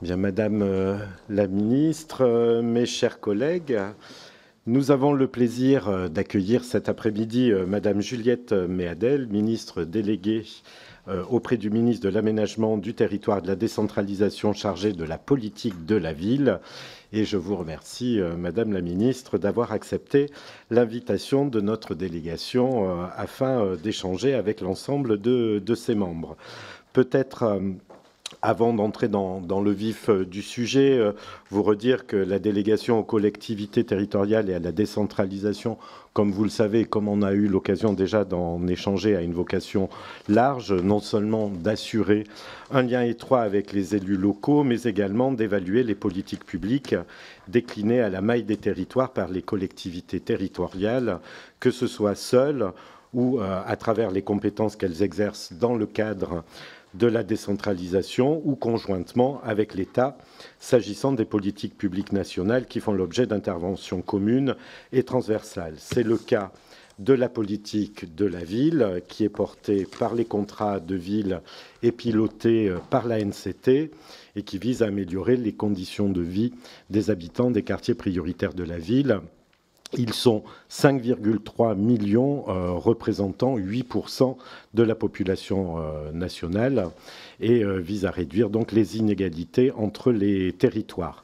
Bien, Madame la Ministre, mes chers collègues, nous avons le plaisir d'accueillir cet après-midi Madame Juliette Méadel, ministre déléguée auprès du ministre de l'Aménagement du Territoire et de la Décentralisation chargée de la politique de la ville. Et je vous remercie, Madame la Ministre, d'avoir accepté l'invitation de notre délégation afin d'échanger avec l'ensemble de ses membres. Peut-être avant d'entrer dans le vif du sujet, vous redire que la délégation aux collectivités territoriales et à la décentralisation, comme vous le savez, comme on a eu l'occasion déjà d'en échanger, a une vocation large, non seulement d'assurer un lien étroit avec les élus locaux, mais également d'évaluer les politiques publiques déclinées à la maille des territoires par les collectivités territoriales, que ce soit seules ou à travers les compétences qu'elles exercent dans le cadre de la décentralisation ou conjointement avec l'État, s'agissant des politiques publiques nationales qui font l'objet d'interventions communes et transversales. C'est le cas de la politique de la ville, qui est portée par les contrats de ville et pilotée par l'ANCT et qui vise à améliorer les conditions de vie des habitants des quartiers prioritaires de la ville. Ils sont 5,3 millions, représentant 8% de la population nationale, et visent à réduire donc les inégalités entre les territoires.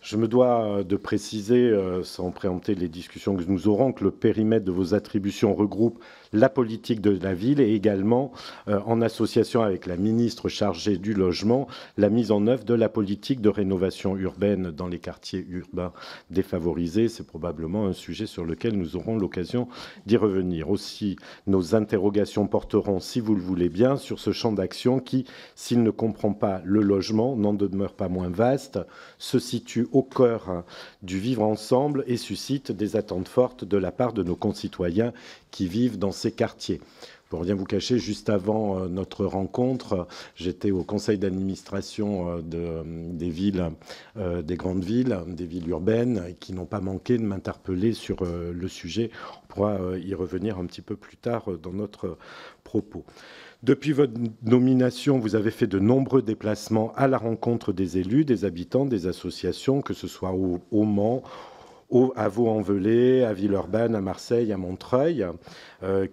Je me dois de préciser, sans préempter les discussions que nous aurons, que le périmètre de vos attributions regroupe la politique de la ville et également, en association avec la ministre chargée du logement, la mise en œuvre de la politique de rénovation urbaine dans les quartiers urbains défavorisés. C'est probablement un sujet sur lequel nous aurons l'occasion d'y revenir. Aussi, nos interrogations porteront, si vous le voulez bien, sur ce champ d'action qui, s'il ne comprend pas le logement, n'en demeure pas moins vaste, se situe au cœur du vivre ensemble et suscite des attentes fortes de la part de nos concitoyens qui vivent dans ces quartiers. Pour rien vous cacher, juste avant notre rencontre, j'étais au conseil d'administration des villes, des grandes villes, des villes urbaines, qui n'ont pas manqué de m'interpeller sur le sujet. On pourra y revenir un petit peu plus tard dans notre propos. Depuis votre nomination, vous avez fait de nombreux déplacements à la rencontre des élus, des habitants, des associations, que ce soit au Mans, à Vaux-en-Velay, à Villeurbanne, à Marseille, à Montreuil.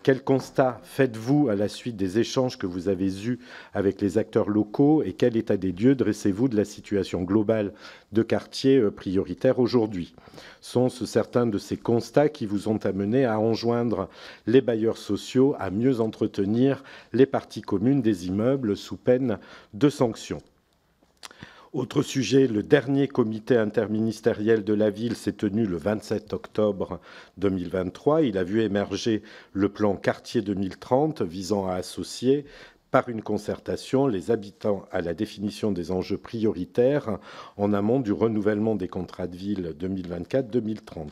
Quel constat faites-vous à la suite des échanges que vous avez eus avec les acteurs locaux et quel état des lieux dressez-vous de la situation globale de quartiers prioritaires aujourd'hui? Sont-ce certains de ces constats qui vous ont amené à enjoindre les bailleurs sociaux à mieux entretenir les parties communes des immeubles sous peine de sanctions? Autre sujet, le dernier comité interministériel de la ville s'est tenu le 27 octobre 2023. Il a vu émerger le plan Quartier 2030 visant à associer par une concertation les habitants à la définition des enjeux prioritaires en amont du renouvellement des contrats de ville 2024-2030.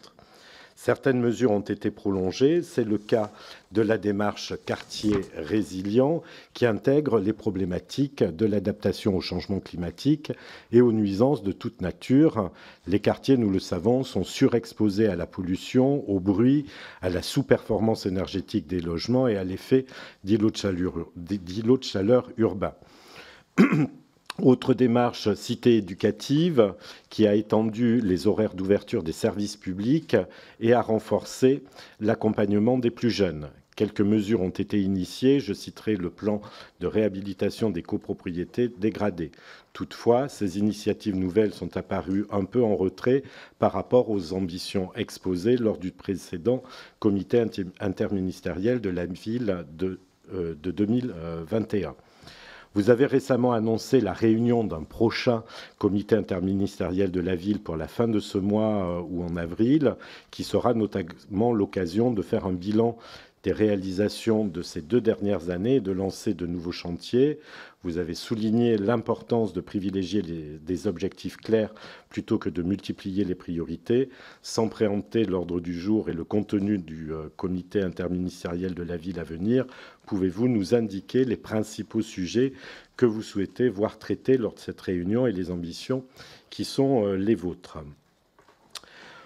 Certaines mesures ont été prolongées. C'est le cas de la démarche quartier résilient qui intègre les problématiques de l'adaptation au changement climatique et aux nuisances de toute nature. Les quartiers, nous le savons, sont surexposés à la pollution, au bruit, à la sous-performance énergétique des logements et à l'effet d'îlots de chaleur urbains. Autre démarche, cité éducative, qui a étendu les horaires d'ouverture des services publics et a renforcé l'accompagnement des plus jeunes. Quelques mesures ont été initiées. Je citerai le plan de réhabilitation des copropriétés dégradées. Toutefois, ces initiatives nouvelles sont apparues un peu en retrait par rapport aux ambitions exposées lors du précédent comité interministériel de la ville de 2021. Vous avez récemment annoncé la réunion d'un prochain comité interministériel de la ville pour la fin de ce mois ou en avril, qui sera notamment l'occasion de faire un bilan des réalisations de ces 2 dernières années et de lancer de nouveaux chantiers. Vous avez souligné l'importance de privilégier des objectifs clairs plutôt que de multiplier les priorités. Sans préempter l'ordre du jour et le contenu du comité interministériel de la ville à venir, pouvez-vous nous indiquer les principaux sujets que vous souhaitez voir traités lors de cette réunion et les ambitions qui sont les vôtres?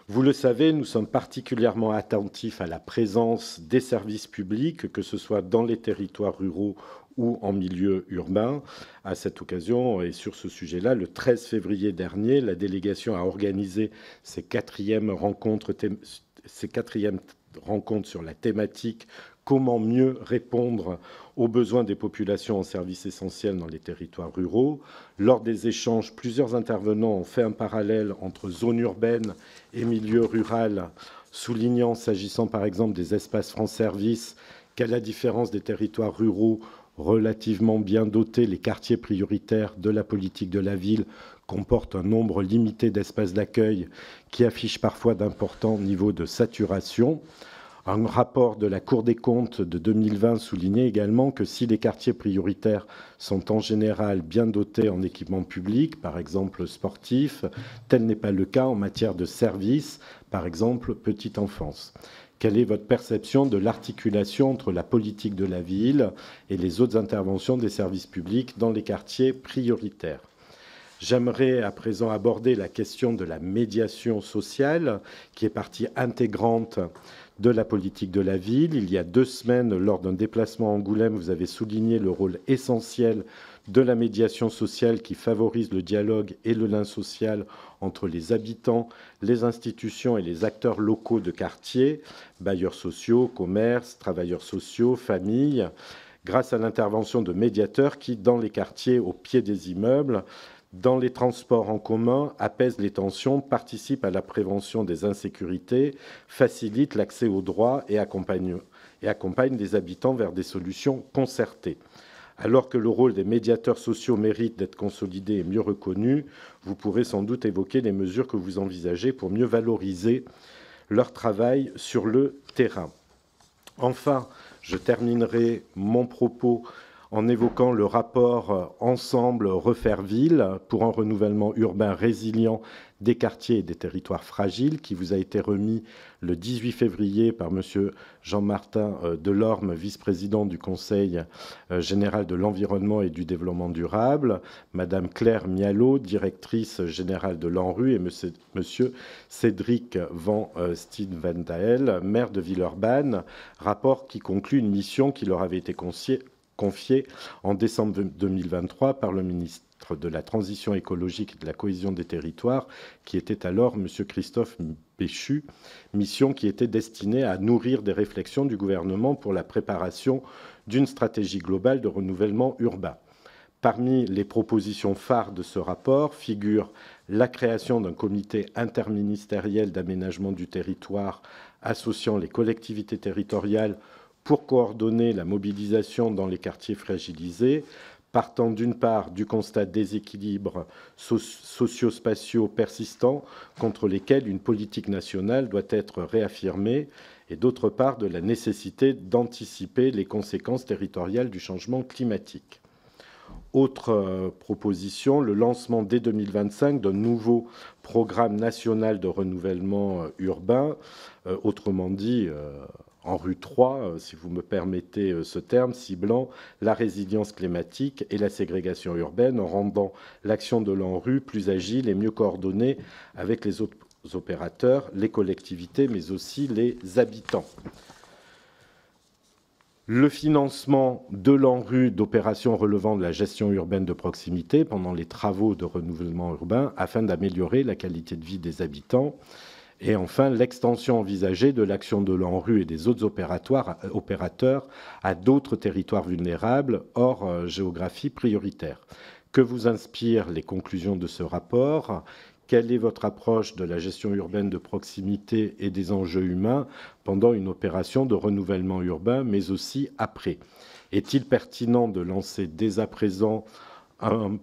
Vous le savez, nous sommes particulièrement attentifs à la présence des services publics, que ce soit dans les territoires ruraux ou en milieu urbain. À cette occasion, et sur ce sujet-là, le 13 février dernier, la délégation a organisé ses quatrièmes rencontres sur la thématique comment mieux répondre aux besoins des populations en services essentiels dans les territoires ruraux. Lors des échanges, plusieurs intervenants ont fait un parallèle entre zone urbaine et milieu rural, soulignant, s'agissant par exemple des espaces France Service, qu'à la différence des territoires ruraux relativement bien dotés, les quartiers prioritaires de la politique de la ville comportent un nombre limité d'espaces d'accueil qui affichent parfois d'importants niveaux de saturation. Un rapport de la Cour des comptes de 2020 soulignait également que si les quartiers prioritaires sont en général bien dotés en équipements publics, par exemple sportifs, tel n'est pas le cas en matière de services, par exemple petite enfance. Quelle est votre perception de l'articulation entre la politique de la ville et les autres interventions des services publics dans les quartiers prioritaires ? J'aimerais à présent aborder la question de la médiation sociale, qui est partie intégrante de la politique de la ville. Il y a 2 semaines, lors d'un déplacement à Angoulême, vous avez souligné le rôle essentiel de la médiation sociale qui favorise le dialogue et le lien social entre les habitants, les institutions et les acteurs locaux de quartier, bailleurs sociaux, commerces, travailleurs sociaux, familles, grâce à l'intervention de médiateurs qui, dans les quartiers, au pied des immeubles, dans les transports en commun, apaisent les tensions, participent à la prévention des insécurités, facilitent l'accès aux droits et accompagnent les habitants vers des solutions concertées. Alors que le rôle des médiateurs sociaux mérite d'être consolidé et mieux reconnu, vous pourrez sans doute évoquer les mesures que vous envisagez pour mieux valoriser leur travail sur le terrain. Enfin, je terminerai mon propos en évoquant le rapport Ensemble refaire ville pour un renouvellement urbain résilient des quartiers et des territoires fragiles, qui vous a été remis le 18 février par M. Jean-Martin Delorme, vice-président du Conseil général de l'environnement et du développement durable, Mme Claire Mialot, directrice générale de l'ANRU, et M. Cédric Van Steenwendael, maire de Villeurbanne, rapport qui conclut une mission qui leur avait été confiée en décembre 2023 par le ministre de la Transition écologique et de la cohésion des territoires, qui était alors M. Christophe Béchu, mission qui était destinée à nourrir des réflexions du gouvernement pour la préparation d'une stratégie globale de renouvellement urbain. Parmi les propositions phares de ce rapport figure la création d'un comité interministériel d'aménagement du territoire associant les collectivités territoriales pour coordonner la mobilisation dans les quartiers fragilisés, partant d'une part du constat de déséquilibres socio-spatiaux persistants contre lesquels une politique nationale doit être réaffirmée, et d'autre part de la nécessité d'anticiper les conséquences territoriales du changement climatique. Autre proposition, le lancement dès 2025 d'un nouveau programme national de renouvellement urbain, autrement dit ANRU 3, si vous me permettez ce terme, ciblant la résilience climatique et la ségrégation urbaine en rendant l'action de l'ANRU plus agile et mieux coordonnée avec les autres opérateurs, les collectivités, mais aussi les habitants. Le financement de l'ANRU d'opérations relevant de la gestion urbaine de proximité pendant les travaux de renouvellement urbain afin d'améliorer la qualité de vie des habitants. Et enfin, l'extension envisagée de l'action de l'ANRU et des autres opérateurs à d'autres territoires vulnérables hors géographie prioritaire. Que vous inspirent les conclusions de ce rapport ? Quelle est votre approche de la gestion urbaine de proximité et des enjeux humains pendant une opération de renouvellement urbain, mais aussi après ? Est-il pertinent de lancer dès à présent un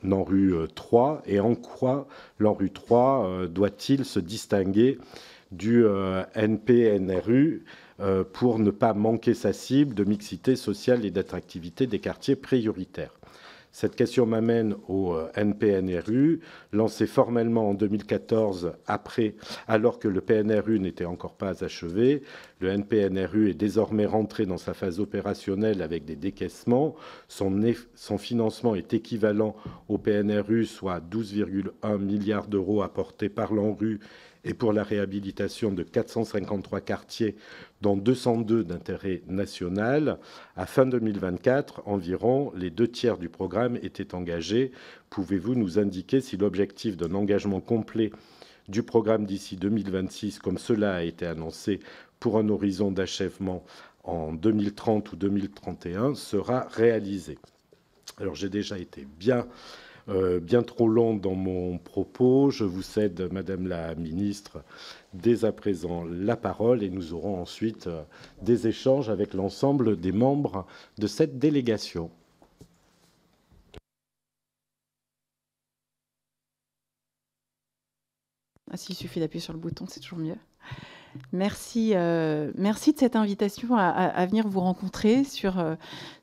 ANRU 3 et en quoi l'ANRU 3 doit-il se distinguer du NPNRU pour ne pas manquer sa cible de mixité sociale et d'attractivité des quartiers prioritaires ? Cette question m'amène au NPNRU, lancé formellement en 2014, alors que le PNRU n'était encore pas achevé. Le NPNRU est désormais rentré dans sa phase opérationnelle avec des décaissements. Son financement est équivalent au PNRU, soit 12,1 milliards d'euros apportés par l'ANRU et pour la réhabilitation de 453 quartiers, dont 202 d'intérêt national. À fin 2024, environ les 2/3 du programme étaient engagés. Pouvez-vous nous indiquer si l'objectif d'un engagement complet du programme d'ici 2026, comme cela a été annoncé pour un horizon d'achèvement en 2030 ou 2031, sera réalisé? Alors, j'ai déjà été bien trop long dans mon propos. Je vous cède, Madame la Ministre, dès à présent la parole et nous aurons ensuite des échanges avec l'ensemble des membres de cette délégation. Ah, s'il suffit d'appuyer sur le bouton, c'est toujours mieux. Merci, merci de cette invitation à venir vous rencontrer sur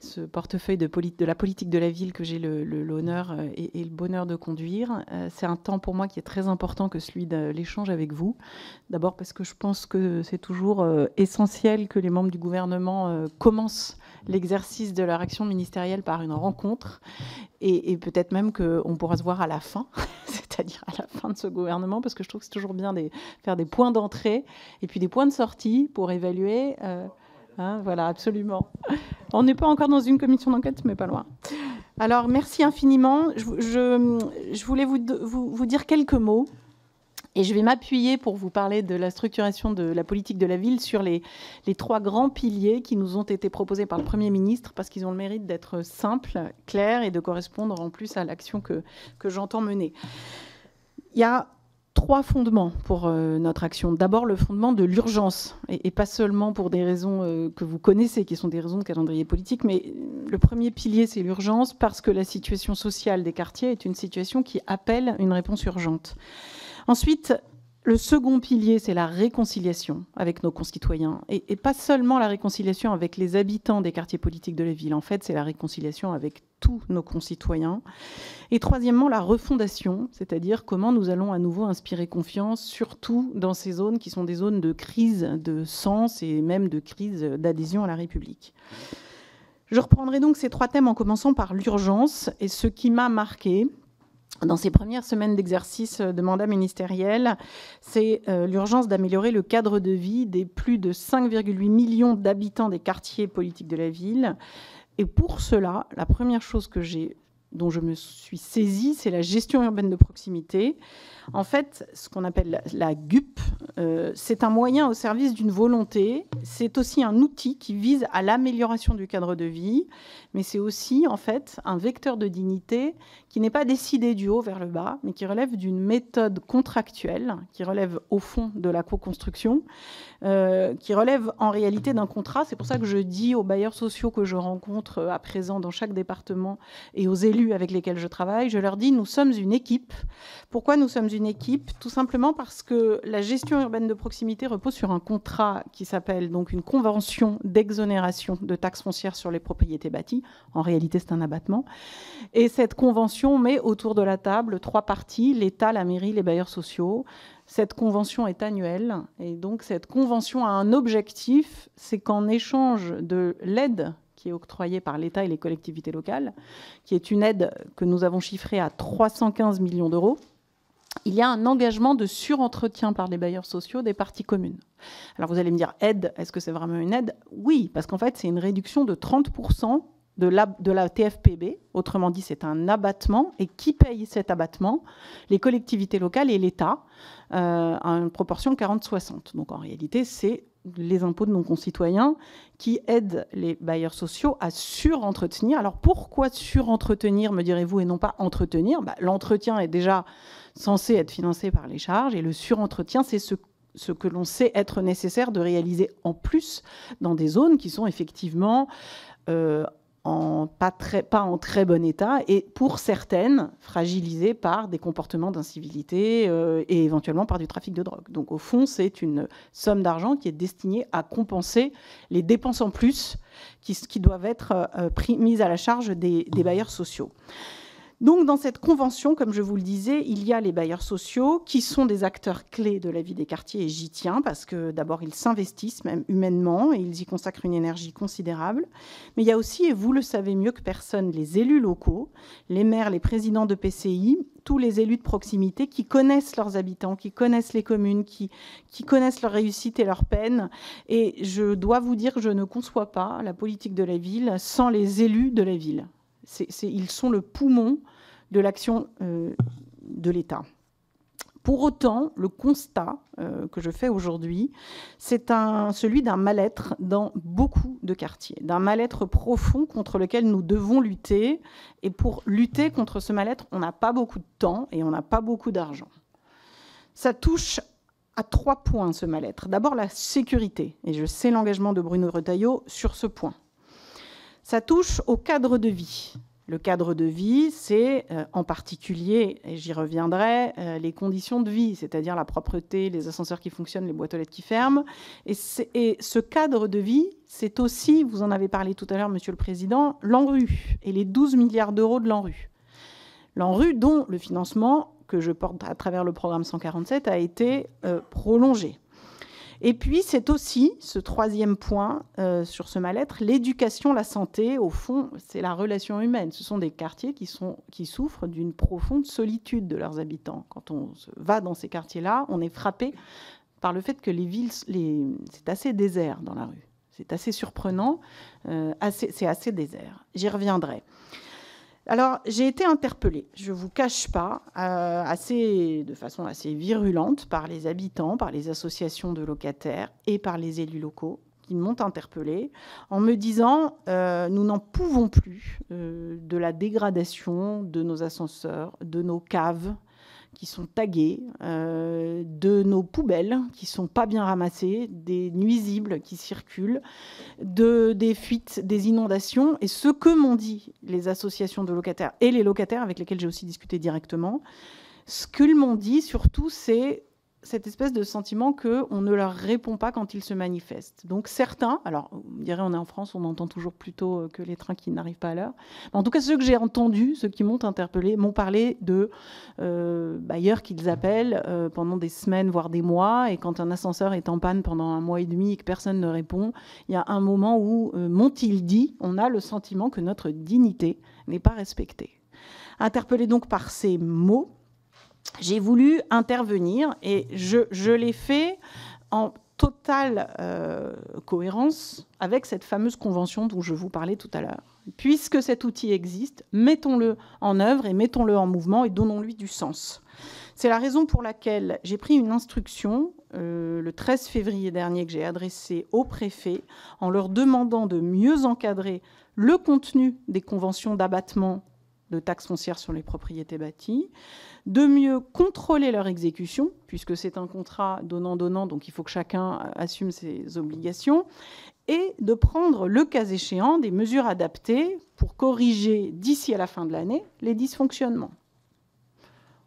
ce portefeuille de la politique de la ville que j'ai l'honneur et le bonheur de conduire. C'est un temps pour moi qui est très important que celui de l'échange avec vous. D'abord parce que je pense que c'est toujours essentiel que les membres du gouvernement commencent l'exercice de leur action ministérielle par une rencontre et peut-être même qu'on pourra se voir à la fin, c'est-à-dire à la fin de ce gouvernement, parce que je trouve que c'est toujours bien de faire des points d'entrée et puis des points de sortie pour évaluer. Voilà, absolument. On n'est pas encore dans une commission d'enquête, mais pas loin. Alors, merci infiniment. Je voulais vous dire quelques mots. Et je vais m'appuyer pour vous parler de la structuration de la politique de la ville sur les 3 grands piliers qui nous ont été proposés par le Premier ministre parce qu'ils ont le mérite d'être simples, clairs et de correspondre en plus à l'action que j'entends mener. Il y a 3 fondements pour notre action. D'abord, le fondement de l'urgence, et pas seulement pour des raisons que vous connaissez, qui sont des raisons de calendrier politique, mais le premier pilier, c'est l'urgence parce que la situation sociale des quartiers est une situation qui appelle une réponse urgente. Ensuite, le second pilier, c'est la réconciliation avec nos concitoyens. Et pas seulement la réconciliation avec les habitants des quartiers politiques de la ville. En fait, c'est la réconciliation avec tous nos concitoyens. Et troisièmement, la refondation, c'est-à-dire comment nous allons à nouveau inspirer confiance, surtout dans ces zones qui sont des zones de crise de sens et même de crise d'adhésion à la République. Je reprendrai donc ces 3 thèmes en commençant par l'urgence. Et ce qui m'a marqué dans ces premières semaines d'exercice de mandat ministériel, c'est l'urgence d'améliorer le cadre de vie des plus de 5,8 millions d'habitants des quartiers politiques de la ville. Et pour cela, la première chose dont je me suis saisie, c'est la gestion urbaine de proximité. En fait, ce qu'on appelle la GUP, c'est un moyen au service d'une volonté. C'est aussi un outil qui vise à l'amélioration du cadre de vie, mais c'est aussi, en fait, un vecteur de dignité qui n'est pas décidé du haut vers le bas, mais qui relève d'une méthode contractuelle, qui relève au fond de la co-construction, qui relève en réalité d'un contrat. C'est pour ça que je dis aux bailleurs sociaux que je rencontre à présent dans chaque département et aux élus avec lesquels je travaille, je leur dis, nous sommes une équipe. Pourquoi nous sommes une équipe? Tout simplement parce que la gestion urbaine de proximité repose sur un contrat qui s'appelle donc une convention d'exonération de taxes foncières sur les propriétés bâties. En réalité, c'est un abattement. Et cette convention met autour de la table 3 parties, l'État, la mairie, les bailleurs sociaux. Cette convention est annuelle et donc cette convention a un objectif, c'est qu'en échange de l'aide qui est octroyée par l'État et les collectivités locales, qui est une aide que nous avons chiffrée à 315 millions d'euros, il y a un engagement de surentretien par les bailleurs sociaux des parties communes. Alors vous allez me dire, aide, est-ce que c'est vraiment une aide? Oui, parce qu'en fait, c'est une réduction de 30% de la TFPB. Autrement dit, c'est un abattement. Et qui paye cet abattement? Les collectivités locales et l'État, à une proportion 40-60. Donc en réalité, c'est les impôts de nos concitoyens qui aident les bailleurs sociaux à surentretenir. Alors pourquoi surentretenir, me direz-vous, et non pas entretenir? L'entretien est déjà censé être financé par les charges et le surentretien, c'est ce que l'on sait être nécessaire de réaliser en plus dans des zones qui sont effectivement pas en très bon état et pour certaines fragilisées par des comportements d'incivilité et éventuellement par du trafic de drogue. Donc au fond, c'est une somme d'argent qui est destinée à compenser les dépenses en plus qui doivent être mises à la charge des bailleurs sociaux. Donc, dans cette convention, comme je vous le disais, il y a les bailleurs sociaux qui sont des acteurs clés de la vie des quartiers, et j'y tiens parce que d'abord, ils s'investissent même humainement et ils y consacrent une énergie considérable. Mais il y a aussi, et vous le savez mieux que personne, les élus locaux, les maires, les présidents de PCI, tous les élus de proximité qui connaissent leurs habitants, qui connaissent les communes, qui connaissent leurs réussites et leurs peines. Et je dois vous dire que je ne conçois pas la politique de la ville sans les élus de la ville. Ils sont le poumon de l'action de l'État. Pour autant, le constat que je fais aujourd'hui, c'est celui d'un mal-être dans beaucoup de quartiers, d'un mal-être profond contre lequel nous devons lutter. Et pour lutter contre ce mal-être, on n'a pas beaucoup de temps et on n'a pas beaucoup d'argent. Ça touche à 3 points, ce mal-être. D'abord, la sécurité. Et je sais l'engagement de Bruno Retailleau sur ce point. Ça touche au cadre de vie. Le cadre de vie, c'est en particulier, et j'y reviendrai, les conditions de vie, c'est-à-dire la propreté, les ascenseurs qui fonctionnent, les boîtes aux lettres qui ferment. Et ce cadre de vie, c'est aussi, vous en avez parlé tout à l'heure, Monsieur le Président, l'ANRU et les 12 milliards d'euros de l'ANRU. L'ANRU, dont le financement que je porte à travers le programme 147 a été prolongé. Et puis, c'est aussi, ce 3e point sur ce mal-être, l'éducation, la santé. Au fond, c'est la relation humaine. Ce sont des quartiers qui souffrent d'une profonde solitude de leurs habitants. Quand on va dans ces quartiers-là, on est frappé par le fait que les villes, c'est assez désert dans la rue. C'est assez surprenant, c'est assez désert. J'y reviendrai. Alors, j'ai été interpellée, je ne vous cache pas, de façon assez virulente par les habitants, par les associations de locataires et par les élus locaux qui m'ont interpellée en me disant nous n'en pouvons plus de la dégradation de nos ascenseurs, de nos caves qui sont taguées, de nos poubelles qui ne sont pas bien ramassées, des nuisibles qui circulent, des fuites, des inondations. Et ce que m'ont dit les associations de locataires et les locataires avec lesquels j'ai aussi discuté directement, ce qu'ils m'ont dit surtout, c'est cette espèce de sentiment qu'on ne leur répond pas quand ils se manifestent. Donc certains, alors on dirait on est en France, on entend toujours plutôt que les trains qui n'arrivent pas à l'heure. En tout cas, ceux que j'ai entendus, ceux qui m'ont interpellé, m'ont parlé de bailleurs qu'ils appellent pendant des semaines, voire des mois, et quand un ascenseur est en panne pendant 1 mois et demi et que personne ne répond, il y a un moment où, m'ont-ils dit, on a le sentiment que notre dignité n'est pas respectée. Interpellé donc par ces mots, j'ai voulu intervenir et je l'ai fait en totale cohérence avec cette fameuse convention dont je vous parlais tout à l'heure. Puisque cet outil existe, mettons-le en œuvre et mettons-le en mouvement et donnons-lui du sens. C'est la raison pour laquelle j'ai pris une instruction le 13 février dernier que j'ai adressée aux préfets en leur demandant de mieux encadrer le contenu des conventions d'abattement de taxes foncières sur les propriétés bâties, de mieux contrôler leur exécution, puisque c'est un contrat donnant-donnant, donc il faut que chacun assume ses obligations, et de prendre, le cas échéant, des mesures adaptées pour corriger, d'ici à la fin de l'année, les dysfonctionnements.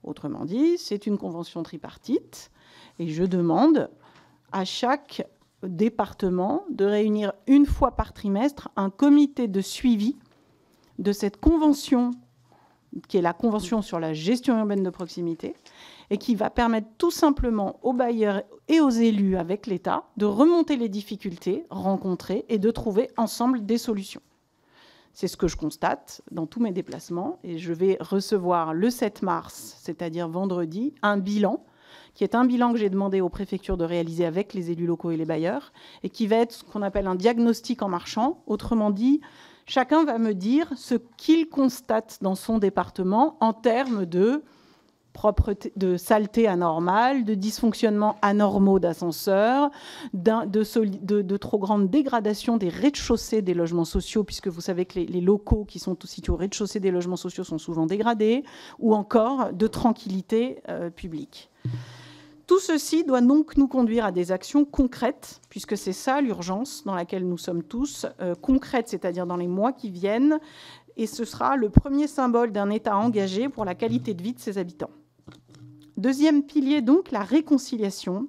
Autrement dit, c'est une convention tripartite, et je demande à chaque département de réunir 1 fois par trimestre un comité de suivi de cette convention qui est la Convention sur la gestion urbaine de proximité, et qui va permettre tout simplement aux bailleurs et aux élus avec l'État de remonter les difficultés rencontrées et de trouver ensemble des solutions. C'est ce que je constate dans tous mes déplacements, et je vais recevoir le 7 mars, c'est-à-dire vendredi, un bilan, qui est un bilan que j'ai demandé aux préfectures de réaliser avec les élus locaux et les bailleurs, et qui va être ce qu'on appelle un diagnostic en marchant, autrement dit, chacun va me dire ce qu'il constate dans son département en termes de propreté, de saleté anormale, de dysfonctionnements anormaux d'ascenseurs, de trop grande dégradation des rez-de-chaussée des logements sociaux, puisque vous savez que les locaux qui sont situés au rez-de-chaussée des logements sociaux sont souvent dégradés, ou encore de tranquillité publique. Tout ceci doit donc nous conduire à des actions concrètes, puisque c'est ça l'urgence dans laquelle nous sommes tous, concrètes, c'est-à-dire dans les mois qui viennent, et ce sera le premier symbole d'un État engagé pour la qualité de vie de ses habitants. Deuxième pilier, donc, la réconciliation.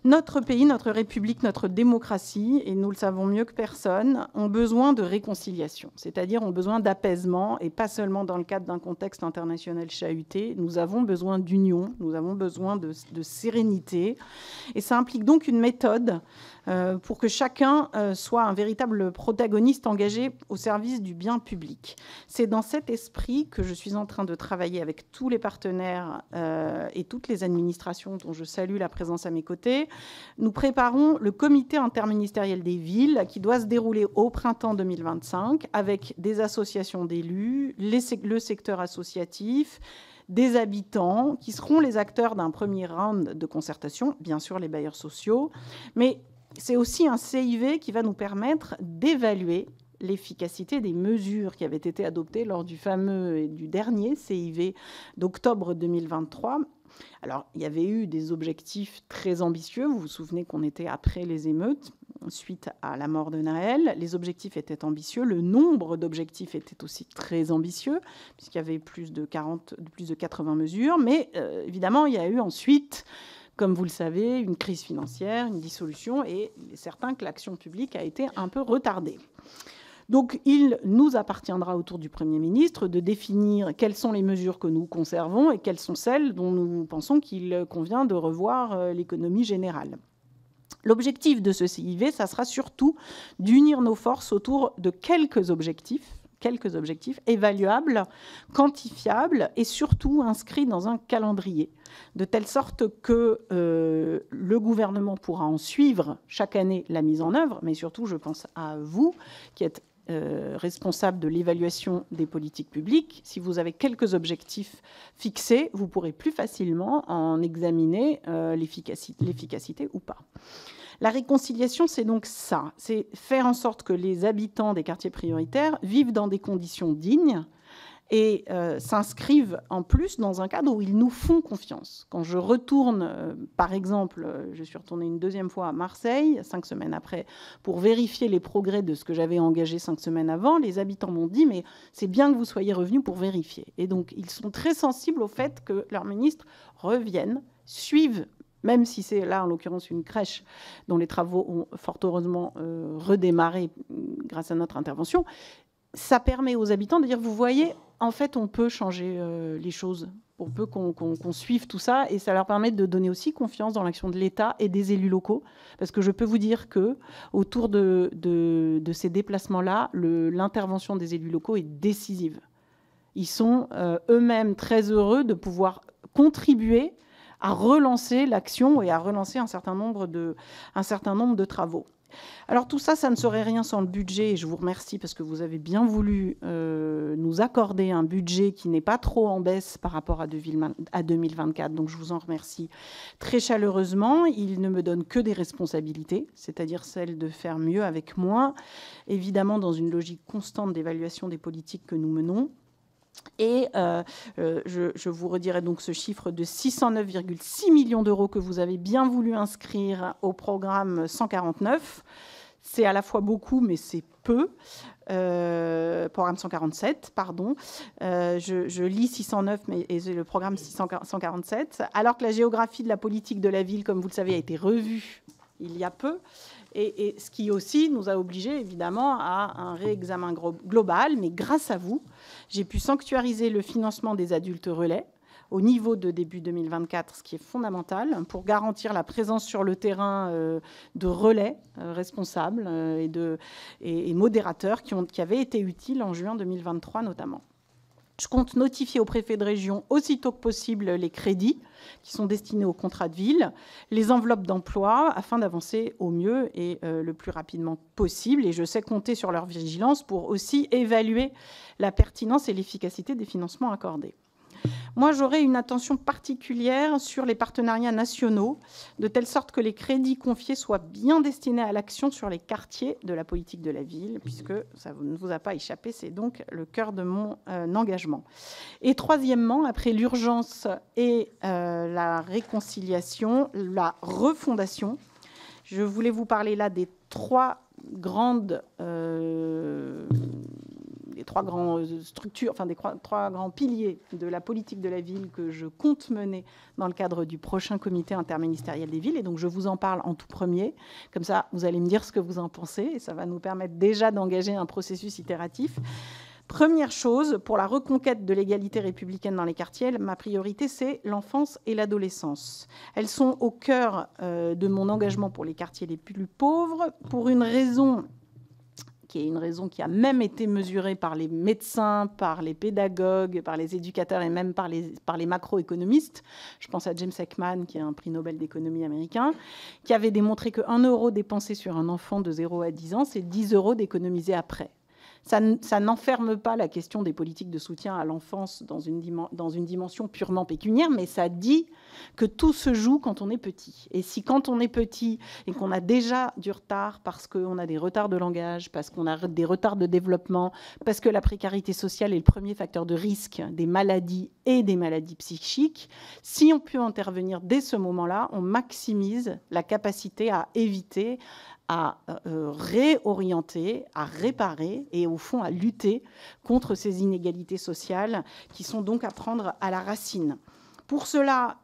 Notre pays, notre République, notre démocratie, et nous le savons mieux que personne, ont besoin de réconciliation, c'est-à-dire ont besoin d'apaisement, et pas seulement dans le cadre d'un contexte international chahuté. Nous avons besoin d'union, nous avons besoin de sérénité, et ça implique donc une méthode pour que chacun soit un véritable protagoniste engagé au service du bien public. C'est dans cet esprit que je suis en train de travailler avec tous les partenaires et toutes les administrations dont je salue la présence à mes côtés. Nous préparons le comité interministériel des villes qui doit se dérouler au printemps 2025 avec des associations d'élus, le secteur associatif, des habitants qui seront les acteurs d'un premier round de concertation, bien sûr les bailleurs sociaux, mais c'est aussi un CIV qui va nous permettre d'évaluer l'efficacité des mesures qui avaient été adoptées lors du fameux et du dernier CIV d'octobre 2023. Alors, il y avait eu des objectifs très ambitieux. Vous vous souvenez qu'on était après les émeutes, suite à la mort de Naël. Les objectifs étaient ambitieux. Le nombre d'objectifs était aussi très ambitieux, puisqu'il y avait plus de 80 mesures. Mais évidemment, il y a eu ensuite, comme vous le savez, une crise financière, une dissolution, et il est certain que l'action publique a été un peu retardée. Donc, il nous appartiendra autour du Premier ministre de définir quelles sont les mesures que nous conservons et quelles sont celles dont nous pensons qu'il convient de revoir l'économie générale. L'objectif de ce CIV, ça sera surtout d'unir nos forces autour de quelques objectifs évaluables, quantifiables et surtout inscrits dans un calendrier, de telle sorte que le gouvernement pourra en suivre chaque année la mise en œuvre, mais surtout, je pense à vous, qui êtes responsable de l'évaluation des politiques publiques. Si vous avez quelques objectifs fixés, vous pourrez plus facilement en examiner l'efficacité ou pas. La réconciliation, c'est donc ça, c'est faire en sorte que les habitants des quartiers prioritaires vivent dans des conditions dignes et s'inscrivent en plus dans un cadre où ils nous font confiance. Quand je retourne, par exemple, je suis retournée une deuxième fois à Marseille, 5 semaines après, pour vérifier les progrès de ce que j'avais engagé 5 semaines avant, les habitants m'ont dit « mais c'est bien que vous soyez revenus pour vérifier ». Et donc, ils sont très sensibles au fait que leurs ministres reviennent, suivent, même si c'est là, en l'occurrence, une crèche dont les travaux ont fort heureusement redémarré grâce à notre intervention. Ça permet aux habitants de dire, vous voyez, en fait, on peut changer les choses, on peut qu'on suive tout ça, et ça leur permet de donner aussi confiance dans l'action de l'État et des élus locaux, parce que je peux vous dire que autour de ces déplacements-là, l'intervention des élus locaux est décisive. Ils sont eux-mêmes très heureux de pouvoir contribuer à relancer l'action et à relancer un certain nombre de travaux. Alors tout ça, ça ne serait rien sans le budget, et je vous remercie parce que vous avez bien voulu nous accorder un budget qui n'est pas trop en baisse par rapport à 2024, donc je vous en remercie très chaleureusement. Il ne me donne que des responsabilités, c'est-à-dire celle de faire mieux avec moins, évidemment dans une logique constante d'évaluation des politiques que nous menons. Et je vous redirai donc ce chiffre de 609,6 millions d'euros que vous avez bien voulu inscrire au programme 149. C'est à la fois beaucoup, mais c'est peu. Programme 147, pardon. Je lis 609, mais le programme 147. Alors que la géographie de la politique de la ville, comme vous le savez, a été revue il y a peu. Et ce qui aussi nous a obligés, évidemment, à un réexamen global. Mais grâce à vous, j'ai pu sanctuariser le financement des adultes relais au niveau de début 2024, ce qui est fondamental pour garantir la présence sur le terrain de relais responsables et modérateurs qui avaient été utiles en juin 2023 notamment. Je compte notifier au préfet de région aussitôt que possible les crédits qui sont destinés aux contrats de ville, les enveloppes d'emploi, afin d'avancer au mieux et le plus rapidement possible. Et je sais compter sur leur vigilance pour aussi évaluer la pertinence et l'efficacité des financements accordés. Moi, j'aurai une attention particulière sur les partenariats nationaux, de telle sorte que les crédits confiés soient bien destinés à l'action sur les quartiers de la politique de la ville, puisque ça ne vous a pas échappé, c'est donc le cœur de mon engagement. Et troisièmement, après l'urgence et la réconciliation, la refondation, je voulais vous parler là des trois grands trois grandes structures, enfin trois grands piliers de la politique de la ville que je compte mener dans le cadre du prochain comité interministériel des villes. Et donc, je vous en parle en tout premier. Comme ça, vous allez me dire ce que vous en pensez et ça va nous permettre déjà d'engager un processus itératif. Première chose, pour la reconquête de l'égalité républicaine dans les quartiers, ma priorité, c'est l'enfance et l'adolescence. Elles sont au cœur de mon engagement pour les quartiers les plus pauvres, pour une raison qui est une raison qui a même été mesurée par les médecins, par les pédagogues, par les éducateurs et même par les macroéconomistes. Je pense à James Heckman, qui est un prix Nobel d'économie américain, qui avait démontré que 1 euro dépensé sur un enfant de 0 à 10 ans, c'est 10 euros d'économiser après. Ça n'enferme pas la question des politiques de soutien à l'enfance dans une dimension purement pécuniaire, mais ça dit que tout se joue quand on est petit. Et si quand on est petit et qu'on a déjà du retard parce qu'on a des retards de langage, parce qu'on a des retards de développement, parce que la précarité sociale est le premier facteur de risque des maladies et des maladies psychiques, si on peut intervenir dès ce moment-là, on maximise la capacité à éviter, à réorienter, à réparer et au fond à lutter contre ces inégalités sociales qui sont donc à prendre à la racine. Pour cela,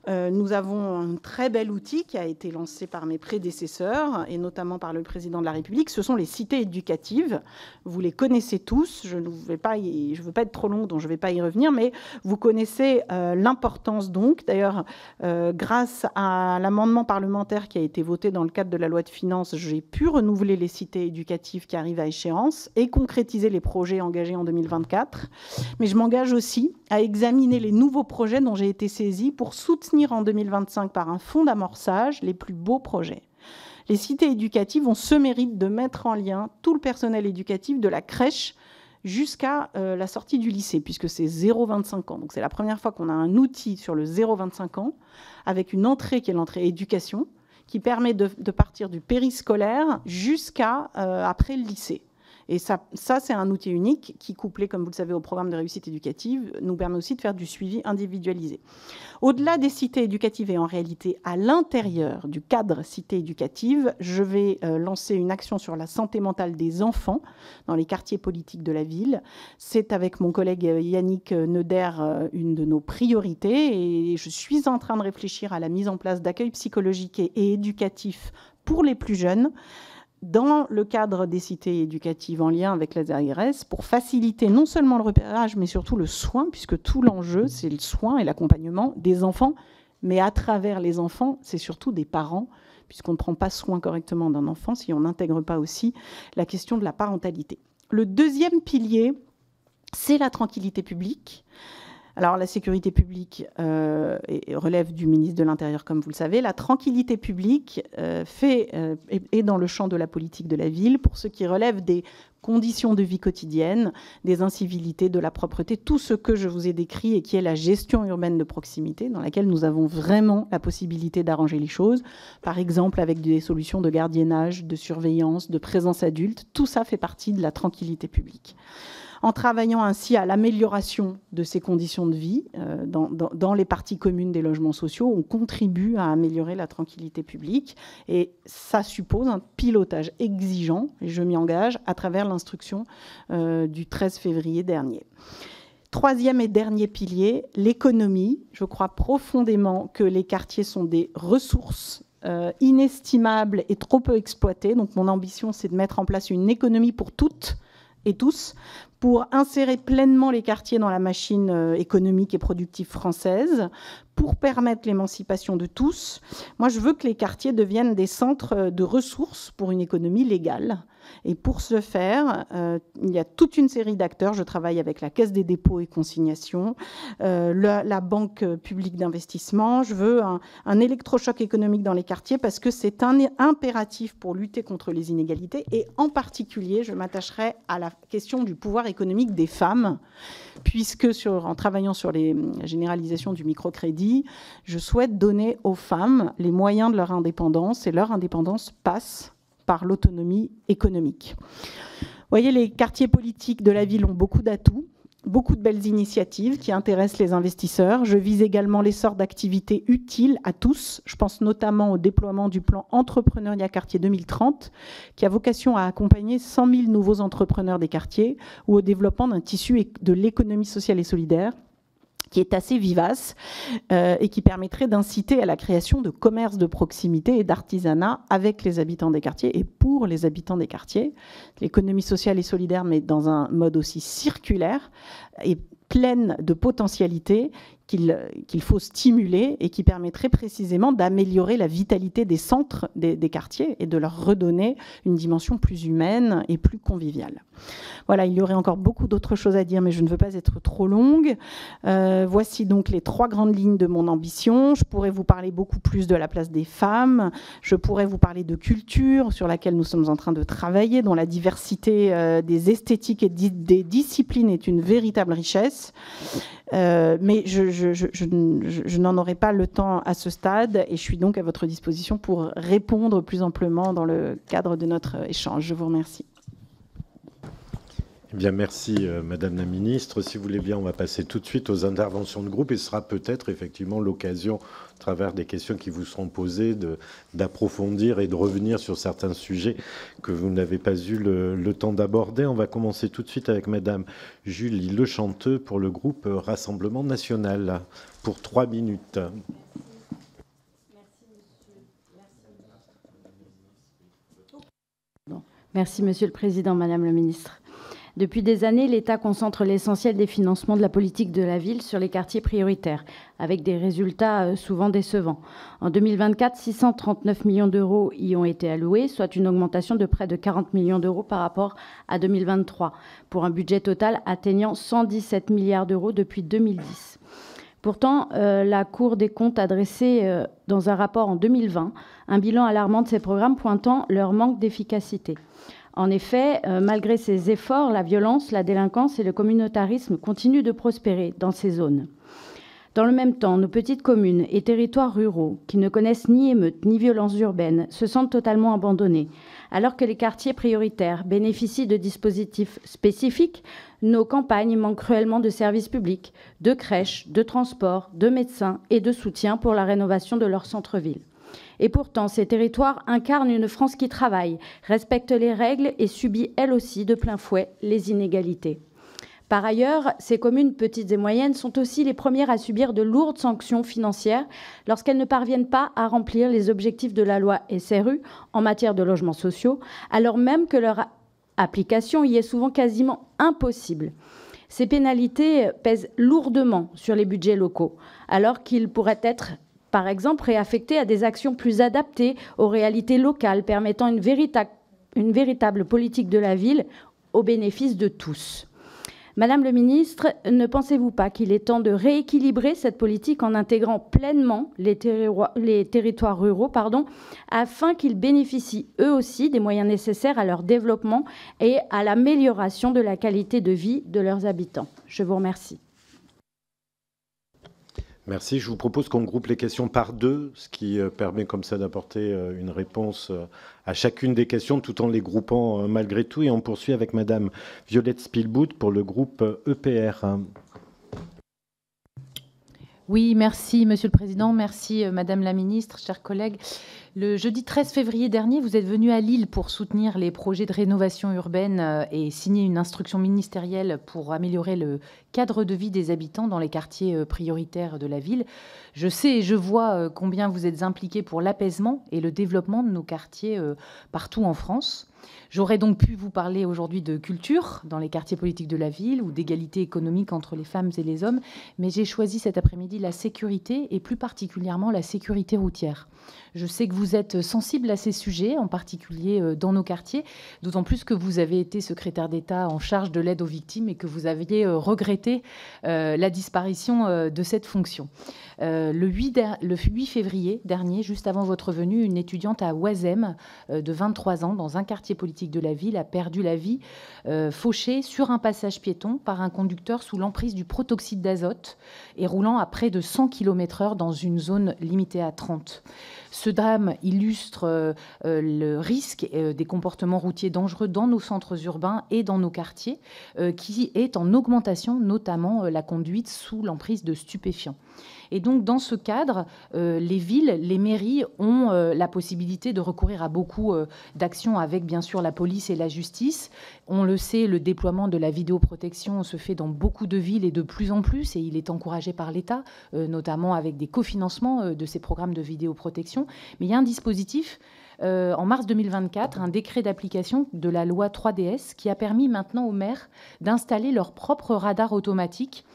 nous avons un très bel outil qui a été lancé par mes prédécesseurs et notamment par le président de la République. Ce sont les cités éducatives. Vous les connaissez tous. Je ne veux pas être trop long, donc je ne vais pas y revenir, mais vous connaissez l'importance donc. D'ailleurs, grâce à l'amendement parlementaire qui a été voté dans le cadre de la loi de finances, j'ai pu renouveler les cités éducatives qui arrivent à échéance et concrétiser les projets engagés en 2024. Mais je m'engage aussi à examiner les nouveaux projets dont j'ai été saisie pour soutenir en 2025 par un fonds d'amorçage les plus beaux projets. Les cités éducatives ont ce mérite de mettre en lien tout le personnel éducatif de la crèche jusqu'à la sortie du lycée, puisque c'est 0,25 ans. Donc c'est la première fois qu'on a un outil sur le 0,25 ans, avec une entrée qui est l'entrée éducation, qui permet de partir du périscolaire jusqu'à après le lycée. Et ça c'est un outil unique qui, couplé, comme vous le savez, au programme de réussite éducative, nous permet aussi de faire du suivi individualisé. Au-delà des cités éducatives et en réalité à l'intérieur du cadre cité éducative, je vais lancer une action sur la santé mentale des enfants dans les quartiers politiques de la ville. C'est avec mon collègue Yannick Neuder une de nos priorités et je suis en train de réfléchir à la mise en place d'accueil psychologique et éducatif pour les plus jeunes, dans le cadre des cités éducatives en lien avec les ARS, pour faciliter non seulement le repérage, mais surtout le soin, puisque tout l'enjeu, c'est le soin et l'accompagnement des enfants. Mais à travers les enfants, c'est surtout des parents, puisqu'on ne prend pas soin correctement d'un enfant si on n'intègre pas aussi la question de la parentalité. Le deuxième pilier, c'est la tranquillité publique. Alors, la sécurité publique relève du ministre de l'Intérieur, comme vous le savez. La tranquillité publique est dans le champ de la politique de la ville pour ce qui relève des conditions de vie quotidienne, des incivilités, de la propreté, tout ce que je vous ai décrit et qui est la gestion urbaine de proximité, dans laquelle nous avons vraiment la possibilité d'arranger les choses, par exemple avec des solutions de gardiennage, de surveillance, de présence adulte. Tout ça fait partie de la tranquillité publique. En travaillant ainsi à l'amélioration de ces conditions de vie dans les parties communes des logements sociaux, on contribue à améliorer la tranquillité publique et ça suppose un pilotage exigeant, et je m'y engage, à travers l'instruction du 13 février dernier. Troisième et dernier pilier, l'économie. Je crois profondément que les quartiers sont des ressources inestimables et trop peu exploitées. Donc mon ambition, c'est de mettre en place une économie pour toutes et tous, pour insérer pleinement les quartiers dans la machine économique et productive française, pour permettre l'émancipation de tous. Moi, je veux que les quartiers deviennent des centres de ressources pour une économie légale. Et pour ce faire, il y a toute une série d'acteurs. Je travaille avec la Caisse des dépôts et consignations, la Banque publique d'investissement. Je veux un électrochoc économique dans les quartiers parce que c'est un impératif pour lutter contre les inégalités. Et en particulier, je m'attacherai à la question du pouvoir économique des femmes, puisque en travaillant sur les généralisations du microcrédit, je souhaite donner aux femmes les moyens de leur indépendance, et leur indépendance passe par l'autonomie économique. Vous voyez, les quartiers politiques de la ville ont beaucoup d'atouts. beaucoup de belles initiatives qui intéressent les investisseurs. Je vise également l'essor d'activités utiles à tous. Je pense notamment au déploiement du plan Entrepreneuriat Quartier 2030, qui a vocation à accompagner 100 000 nouveaux entrepreneurs des quartiers, ou au développement d'un tissu de l'économie sociale et solidaire, qui est assez vivace et qui permettrait d'inciter à la création de commerces de proximité et d'artisanat avec les habitants des quartiers et pour les habitants des quartiers. L'économie sociale et solidaire, mais dans un mode aussi circulaire et pleine de potentialités qu'il faut stimuler et qui permettrait précisément d'améliorer la vitalité des centres des quartiers et de leur redonner une dimension plus humaine et plus conviviale. Voilà, il y aurait encore beaucoup d'autres choses à dire, mais je ne veux pas être trop longue. Voici donc les 3 grandes lignes de mon ambition. Je pourrais vous parler beaucoup plus de la place des femmes. Je pourrais vous parler de culture, sur laquelle nous sommes en train de travailler, dont la diversité des esthétiques et des disciplines est une véritable richesse. Mais je n'en aurai pas le temps à ce stade et je suis donc à votre disposition pour répondre plus amplement dans le cadre de notre échange. Je vous remercie. Eh bien, merci Madame la Ministre. Si vous voulez bien, on va passer tout de suite aux interventions de groupe et ce sera peut-être effectivement l'occasion, à travers des questions qui vous seront posées, d'approfondir et de revenir sur certains sujets que vous n'avez pas eu le temps d'aborder. On va commencer tout de suite avec Madame Julie Lechanteux pour le groupe Rassemblement National, pour 3 minutes. Merci Monsieur le Président, Madame la Ministre. Depuis des années, l'État concentre l'essentiel des financements de la politique de la ville sur les quartiers prioritaires, avec des résultats souvent décevants. En 2024, 639 millions d'euros y ont été alloués, soit une augmentation de près de 40 millions d'euros par rapport à 2023, pour un budget total atteignant 117 milliards d'euros depuis 2010. Pourtant, la Cour des comptes a dressé dans un rapport en 2020 un bilan alarmant de ces programmes pointant leur manque d'efficacité. En effet, malgré ces efforts, la violence, la délinquance et le communautarisme continuent de prospérer dans ces zones. Dans le même temps, nos petites communes et territoires ruraux, qui ne connaissent ni émeutes ni violences urbaines, se sentent totalement abandonnés. Alors que les quartiers prioritaires bénéficient de dispositifs spécifiques, nos campagnes manquent cruellement de services publics, de crèches, de transports, de médecins et de soutien pour la rénovation de leur centre-ville. Et pourtant, ces territoires incarnent une France qui travaille, respecte les règles et subit elle aussi de plein fouet les inégalités. Par ailleurs, ces communes petites et moyennes sont aussi les premières à subir de lourdes sanctions financières lorsqu'elles ne parviennent pas à remplir les objectifs de la loi SRU en matière de logements sociaux, alors même que leur application y est souvent quasiment impossible. Ces pénalités pèsent lourdement sur les budgets locaux, alors qu'ils pourraient être par exemple réaffectés à des actions plus adaptées aux réalités locales, permettant une véritable politique de la ville au bénéfice de tous. Madame le ministre, ne pensez-vous pas qu'il est temps de rééquilibrer cette politique en intégrant pleinement les territoires ruraux, afin qu'ils bénéficient eux aussi des moyens nécessaires à leur développement et à l'amélioration de la qualité de vie de leurs habitants? Je vous remercie. Merci. Je vous propose qu'on groupe les questions par 2, ce qui permet comme ça d'apporter une réponse à chacune des questions tout en les groupant malgré tout. Et on poursuit avec Madame Violette Spielbout pour le groupe EPR. Oui, merci Monsieur le Président, merci Madame la Ministre, chers collègues. Le jeudi 13 février dernier, vous êtes venu à Lille pour soutenir les projets de rénovation urbaine et signer une instruction ministérielle pour améliorer le cadre de vie des habitants dans les quartiers prioritaires de la ville. Je sais et je vois combien vous êtes impliqués pour l'apaisement et le développement de nos quartiers partout en France. J'aurais donc pu vous parler aujourd'hui de culture dans les quartiers politiques de la ville ou d'égalité économique entre les femmes et les hommes, mais j'ai choisi cet après-midi la sécurité et plus particulièrement la sécurité routière. Je sais que vous êtes sensible à ces sujets, en particulier dans nos quartiers, d'autant plus que vous avez été secrétaire d'État en charge de l'aide aux victimes et que vous aviez regretté la disparition de cette fonction. Le 8 février dernier, juste avant votre venue, une étudiante à Oisem de 23 ans, dans un quartier politique de la ville, a perdu la vie, fauchée sur un passage piéton par un conducteur sous l'emprise du protoxyde d'azote et roulant à près de 100 km/h dans une zone limitée à 30. Ce drame programme illustre le risque des comportements routiers dangereux dans nos centres urbains et dans nos quartiers, qui est en augmentation, notamment la conduite sous l'emprise de stupéfiants. Et donc, dans ce cadre, les villes, les mairies ont la possibilité de recourir à beaucoup d'actions avec, bien sûr, la police et la justice. On le sait, le déploiement de la vidéoprotection se fait dans beaucoup de villes et de plus en plus, et il est encouragé par l'État, notamment avec des cofinancements de ces programmes de vidéoprotection. Mais il y a un dispositif en mars 2024, un décret d'application de la loi 3DS qui a permis maintenant aux maires d'installer leur propre radar automatique.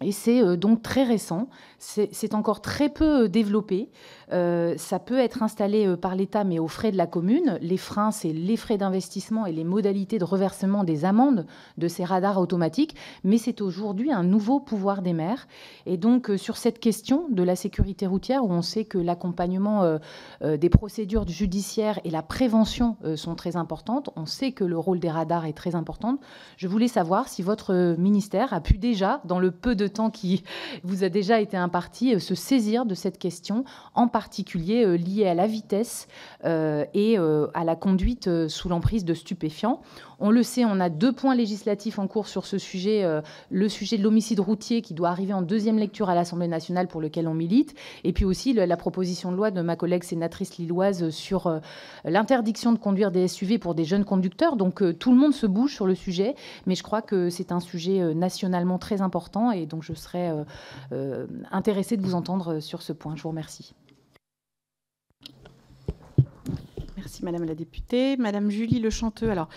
Et c'est donc très récent, c'est encore très peu développé. Ça peut être installé par l'État, mais aux frais de la commune. Les freins, c'est les frais d'investissement et les modalités de reversement des amendes de ces radars automatiques. Mais c'est aujourd'hui un nouveau pouvoir des maires. Et donc, sur cette question de la sécurité routière, où on sait que l'accompagnement des procédures judiciaires et la prévention sont très importantes, on sait que le rôle des radars est très important. Je voulais savoir si votre ministère a pu déjà, dans le peu de temps qui vous a déjà été imparti, se saisir de cette question, en particulier liée à la vitesse et à la conduite sous l'emprise de stupéfiants. On le sait, on a 2 points législatifs en cours sur ce sujet. Le sujet de l'homicide routier qui doit arriver en 2e lecture à l'Assemblée nationale pour lequel on milite. Et puis aussi la proposition de loi de ma collègue sénatrice lilloise sur l'interdiction de conduire des SUV pour des jeunes conducteurs. Donc tout le monde se bouge sur le sujet. Mais je crois que c'est un sujet nationalement très important. Et donc je serais intéressée de vous entendre sur ce point. Je vous remercie. Merci Madame la députée. Madame Julie Lechanteux, alors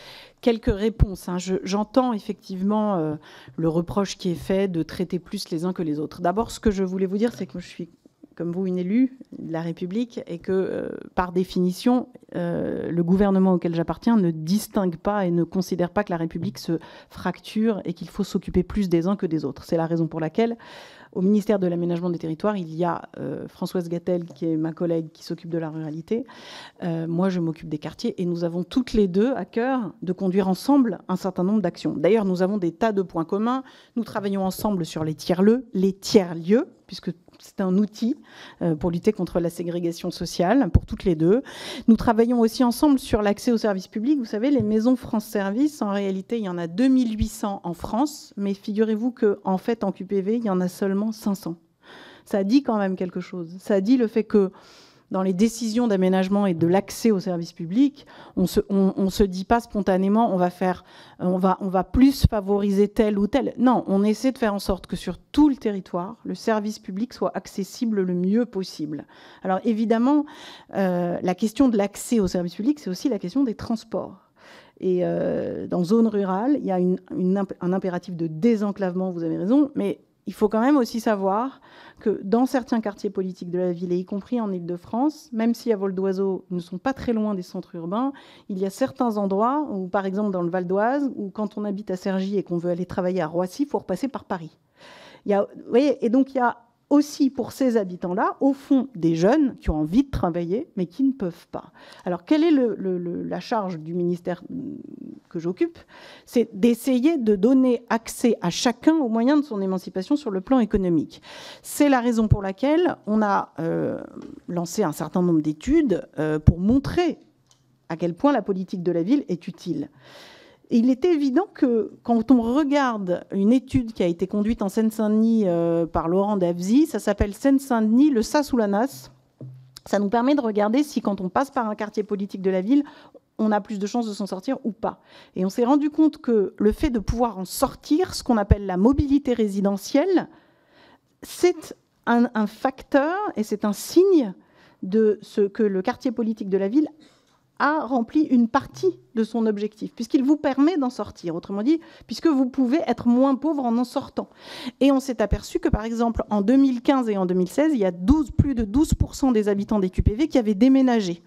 quelques réponses. J'entends effectivement le reproche qui est fait de traiter plus les uns que les autres. D'abord, ce que je voulais vous dire, c'est que je suis, comme vous, une élue de la République et que, par définition, le gouvernement auquel j'appartiens ne distingue pas et ne considère pas que la République se fracture et qu'il faut s'occuper plus des uns que des autres. C'est la raison pour laquelle, au ministère de l'Aménagement des Territoires, il y a Françoise Gatel, qui est ma collègue, qui s'occupe de la ruralité. Moi, je m'occupe des quartiers et nous avons toutes les deux à cœur de conduire ensemble un certain nombre d'actions. D'ailleurs, nous avons des tas de points communs. Nous travaillons ensemble sur les tiers-lieux, puisque c'est un outil pour lutter contre la ségrégation sociale, pour toutes les deux. Nous travaillons aussi ensemble sur l'accès aux services publics. Vous savez, les maisons France Service, en réalité, il y en a 2800 en France, mais figurez-vous qu'en fait, en QPV, il y en a seulement 500. Ça dit quand même quelque chose. Ça dit le fait que dans les décisions d'aménagement et de l'accès aux services publics, on se dit pas spontanément on va plus favoriser tel ou tel. Non, on essaie de faire en sorte que sur tout le territoire, le service public soit accessible le mieux possible. Alors évidemment, la question de l'accès aux services publics, c'est aussi la question des transports. Et dans zone rurale, il y a un impératif de désenclavement, vous avez raison, mais il faut quand même aussi savoir que dans certains quartiers politiques de la ville, et y compris en Île-de-France, même si à vol d'oiseau, ils ne sont pas très loin des centres urbains, il y a certains endroits, où, par exemple dans le Val d'Oise, où quand on habite à Cergy et qu'on veut aller travailler à Roissy, il faut repasser par Paris. Vous voyez, et donc il y a aussi pour ces habitants-là, au fond, des jeunes qui ont envie de travailler, mais qui ne peuvent pas. Alors, quelle est la charge du ministère que j'occupe? C'est d'essayer de donner accès à chacun aux moyens de son émancipation sur le plan économique. C'est la raison pour laquelle on a lancé un certain nombre d'études pour montrer à quel point la politique de la ville est utile. Et il est évident que quand on regarde une étude qui a été conduite en Seine-Saint-Denis par Laurent Davzy, ça s'appelle Seine-Saint-Denis, le sas ou la nasse. Ça nous permet de regarder si quand on passe par un quartier politique de la ville, on a plus de chances de s'en sortir ou pas. Et on s'est rendu compte que le fait de pouvoir en sortir, ce qu'on appelle la mobilité résidentielle, c'est un facteur et c'est un signe de ce que le quartier politique de la ville a rempli une partie de son objectif, puisqu'il vous permet d'en sortir. Autrement dit, puisque vous pouvez être moins pauvre en sortant. Et on s'est aperçu que, par exemple, en 2015 et en 2016, il y a plus de 12% des habitants des QPV qui avaient déménagé.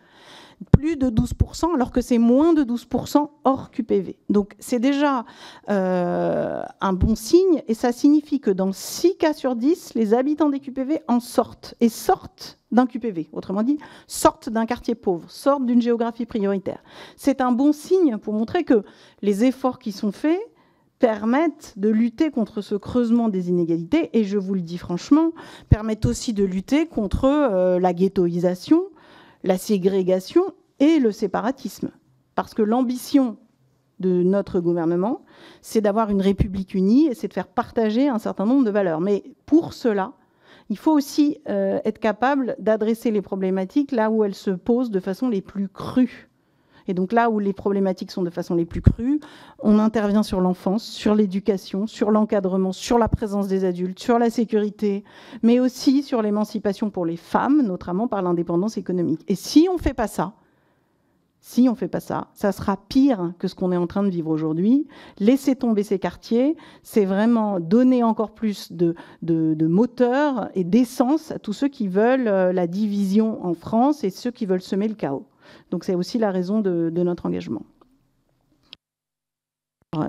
Plus de 12%, alors que c'est moins de 12% hors QPV. Donc c'est déjà un bon signe, et ça signifie que dans 6 cas sur 10, les habitants des QPV en sortent, et sortent d'un QPV. Autrement dit, sortent d'un quartier pauvre, sortent d'une géographie prioritaire. C'est un bon signe pour montrer que les efforts qui sont faits permettent de lutter contre ce creusement des inégalités, et je vous le dis franchement, permettent aussi de lutter contre la ghettoisation, la ségrégation et le séparatisme. Parce que l'ambition de notre gouvernement, c'est d'avoir une République unie et c'est de faire partager un certain nombre de valeurs. Mais pour cela, il faut aussi être capable d'adresser les problématiques là où elles se posent de façon les plus crues. Et donc là où les problématiques sont de façon les plus crues, on intervient sur l'enfance, sur l'éducation, sur l'encadrement, sur la présence des adultes, sur la sécurité, mais aussi sur l'émancipation pour les femmes, notamment par l'indépendance économique. Et si on ne fait pas ça, ça sera pire que ce qu'on est en train de vivre aujourd'hui. Laisser tomber ces quartiers, c'est vraiment donner encore plus de moteur et d'essence à tous ceux qui veulent la division en France et ceux qui veulent semer le chaos. Donc c'est aussi la raison de notre engagement.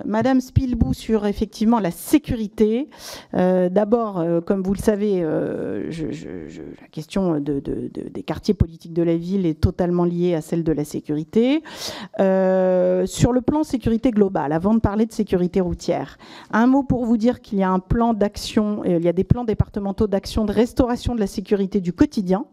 Madame Spilbou sur effectivement la sécurité. D'abord, comme vous le savez, la question des quartiers politiques de la ville est totalement liée à celle de la sécurité. Sur le plan sécurité globale, avant de parler de sécurité routière, un mot pour vous dire qu'il y a un plan d'action, il y a des plans départementaux d'action de restauration de la sécurité du quotidien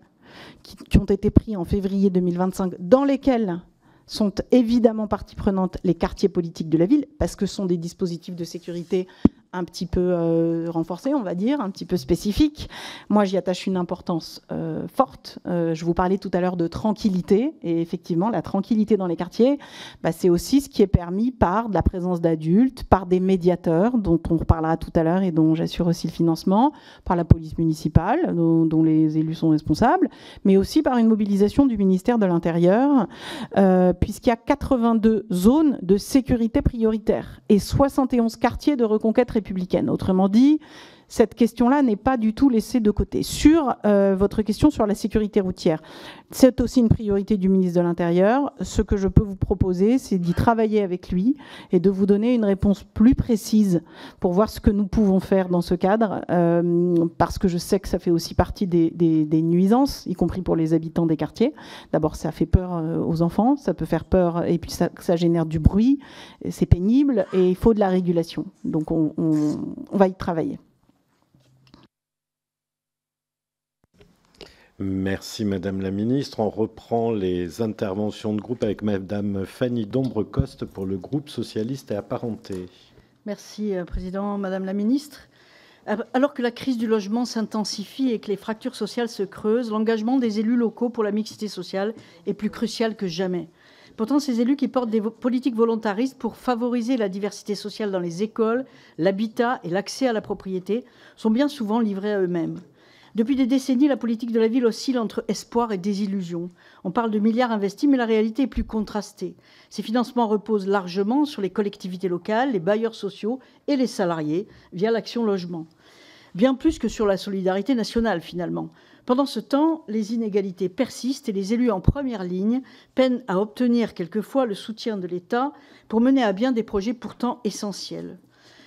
qui ont été pris en février 2025, dans lesquels sont évidemment partie prenante les quartiers politiques de la ville, parce que ce sont des dispositifs de sécurité un petit peu renforcés, on va dire, un petit peu spécifiques. Moi, j'y attache une importance forte. Je vous parlais tout à l'heure de tranquillité, et effectivement, la tranquillité dans les quartiers, c'est aussi ce qui est permis par de la présence d'adultes, par des médiateurs, dont on reparlera tout à l'heure et dont j'assure aussi le financement, par la police municipale, dont les élus sont responsables, mais aussi par une mobilisation du ministère de l'Intérieur, puisqu'il y a 82 zones de sécurité prioritaire et 71 quartiers de reconquête républicaine. Autrement dit, cette question-là n'est pas du tout laissée de côté. Sur votre question sur la sécurité routière, c'est aussi une priorité du ministre de l'Intérieur. Ce que je peux vous proposer, c'est d'y travailler avec lui et de vous donner une réponse plus précise pour voir ce que nous pouvons faire dans ce cadre, parce que je sais que ça fait aussi partie des nuisances, y compris pour les habitants des quartiers. D'abord, ça fait peur aux enfants, ça peut faire peur, et puis ça génère du bruit, c'est pénible, et il faut de la régulation. Donc on va y travailler. Merci Madame la Ministre. On reprend les interventions de groupe avec Madame Fanny Dombrecoste pour le groupe socialiste et apparenté. Merci Président, Madame la Ministre. Alors que la crise du logement s'intensifie et que les fractures sociales se creusent, l'engagement des élus locaux pour la mixité sociale est plus crucial que jamais. Pourtant, ces élus qui portent des politiques volontaristes pour favoriser la diversité sociale dans les écoles, l'habitat et l'accès à la propriété sont bien souvent livrés à eux-mêmes. Depuis des décennies, la politique de la ville oscille entre espoir et désillusion. On parle de milliards investis, mais la réalité est plus contrastée. Ces financements reposent largement sur les collectivités locales, les bailleurs sociaux et les salariés, via l'Action Logement. Bien plus que sur la solidarité nationale, finalement. Pendant ce temps, les inégalités persistent et les élus en première ligne peinent à obtenir quelquefois le soutien de l'État pour mener à bien des projets pourtant essentiels.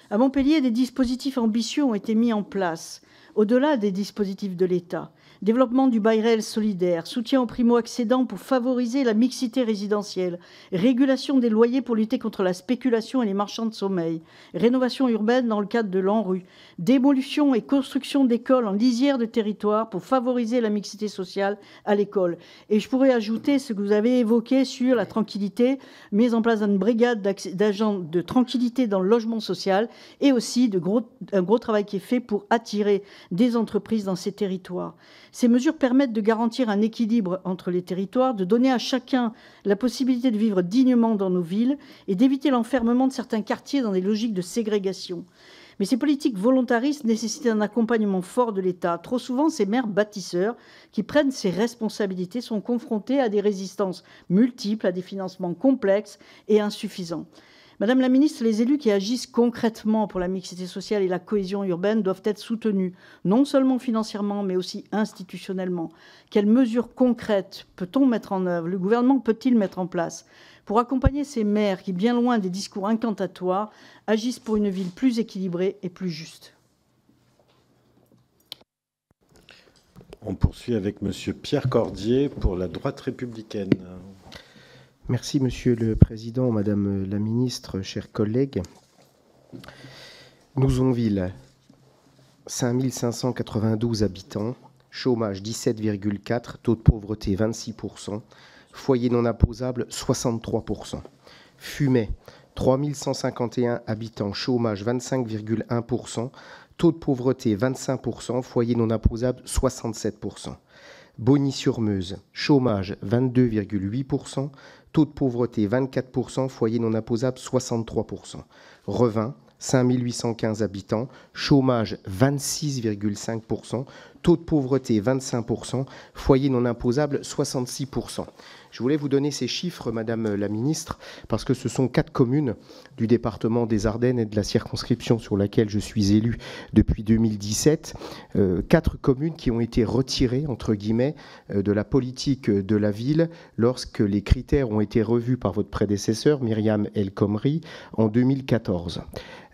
À Montpellier, des dispositifs ambitieux ont été mis en place. Au-delà des dispositifs de l'État, développement du bail réel solidaire, soutien aux primo-accédants pour favoriser la mixité résidentielle, régulation des loyers pour lutter contre la spéculation et les marchands de sommeil, rénovation urbaine dans le cadre de l'ANRU, démolition et construction d'écoles en lisière de territoire pour favoriser la mixité sociale à l'école. Et je pourrais ajouter ce que vous avez évoqué sur la tranquillité, mise en place d'une brigade d'agents de tranquillité dans le logement social et aussi un gros travail qui est fait pour attirer des entreprises dans ces territoires. Ces mesures permettent de garantir un équilibre entre les territoires, de donner à chacun la possibilité de vivre dignement dans nos villes et d'éviter l'enfermement de certains quartiers dans des logiques de ségrégation. Mais ces politiques volontaristes nécessitent un accompagnement fort de l'État. Trop souvent, ces maires bâtisseurs qui prennent ces responsabilités sont confrontés à des résistances multiples, à des financements complexes et insuffisants. Madame la Ministre, les élus qui agissent concrètement pour la mixité sociale et la cohésion urbaine doivent être soutenus, non seulement financièrement, mais aussi institutionnellement. Quelles mesures concrètes peut-on mettre en œuvre? Le gouvernement peut-il mettre en place pour accompagner ces maires qui, bien loin des discours incantatoires, agissent pour une ville plus équilibrée et plus juste? On poursuit avec Monsieur Pierre Cordier pour la droite républicaine. Merci Monsieur le Président, Madame la Ministre, chers collègues. Nouzonville, 5592 habitants. chômage 17,4%, taux de pauvreté 26%, foyer non imposable 63%. Fumay, 3151 habitants, chômage 25,1%, taux de pauvreté 25%, foyer non imposable 67%. Bogny-sur-Meuse, chômage 22,8%, taux de pauvreté 24%, foyer non imposable 63%. Revin, 5815 habitants, chômage 26,5%, taux de pauvreté 25%, foyer non imposable 66%. Je voulais vous donner ces chiffres, Madame la Ministre, parce que ce sont 4 communes du département des Ardennes et de la circonscription sur laquelle je suis élu depuis 2017. 4 communes qui ont été retirées, entre guillemets, de la politique de la ville lorsque les critères ont été revus par votre prédécesseur, Myriam El Khomri, en 2014.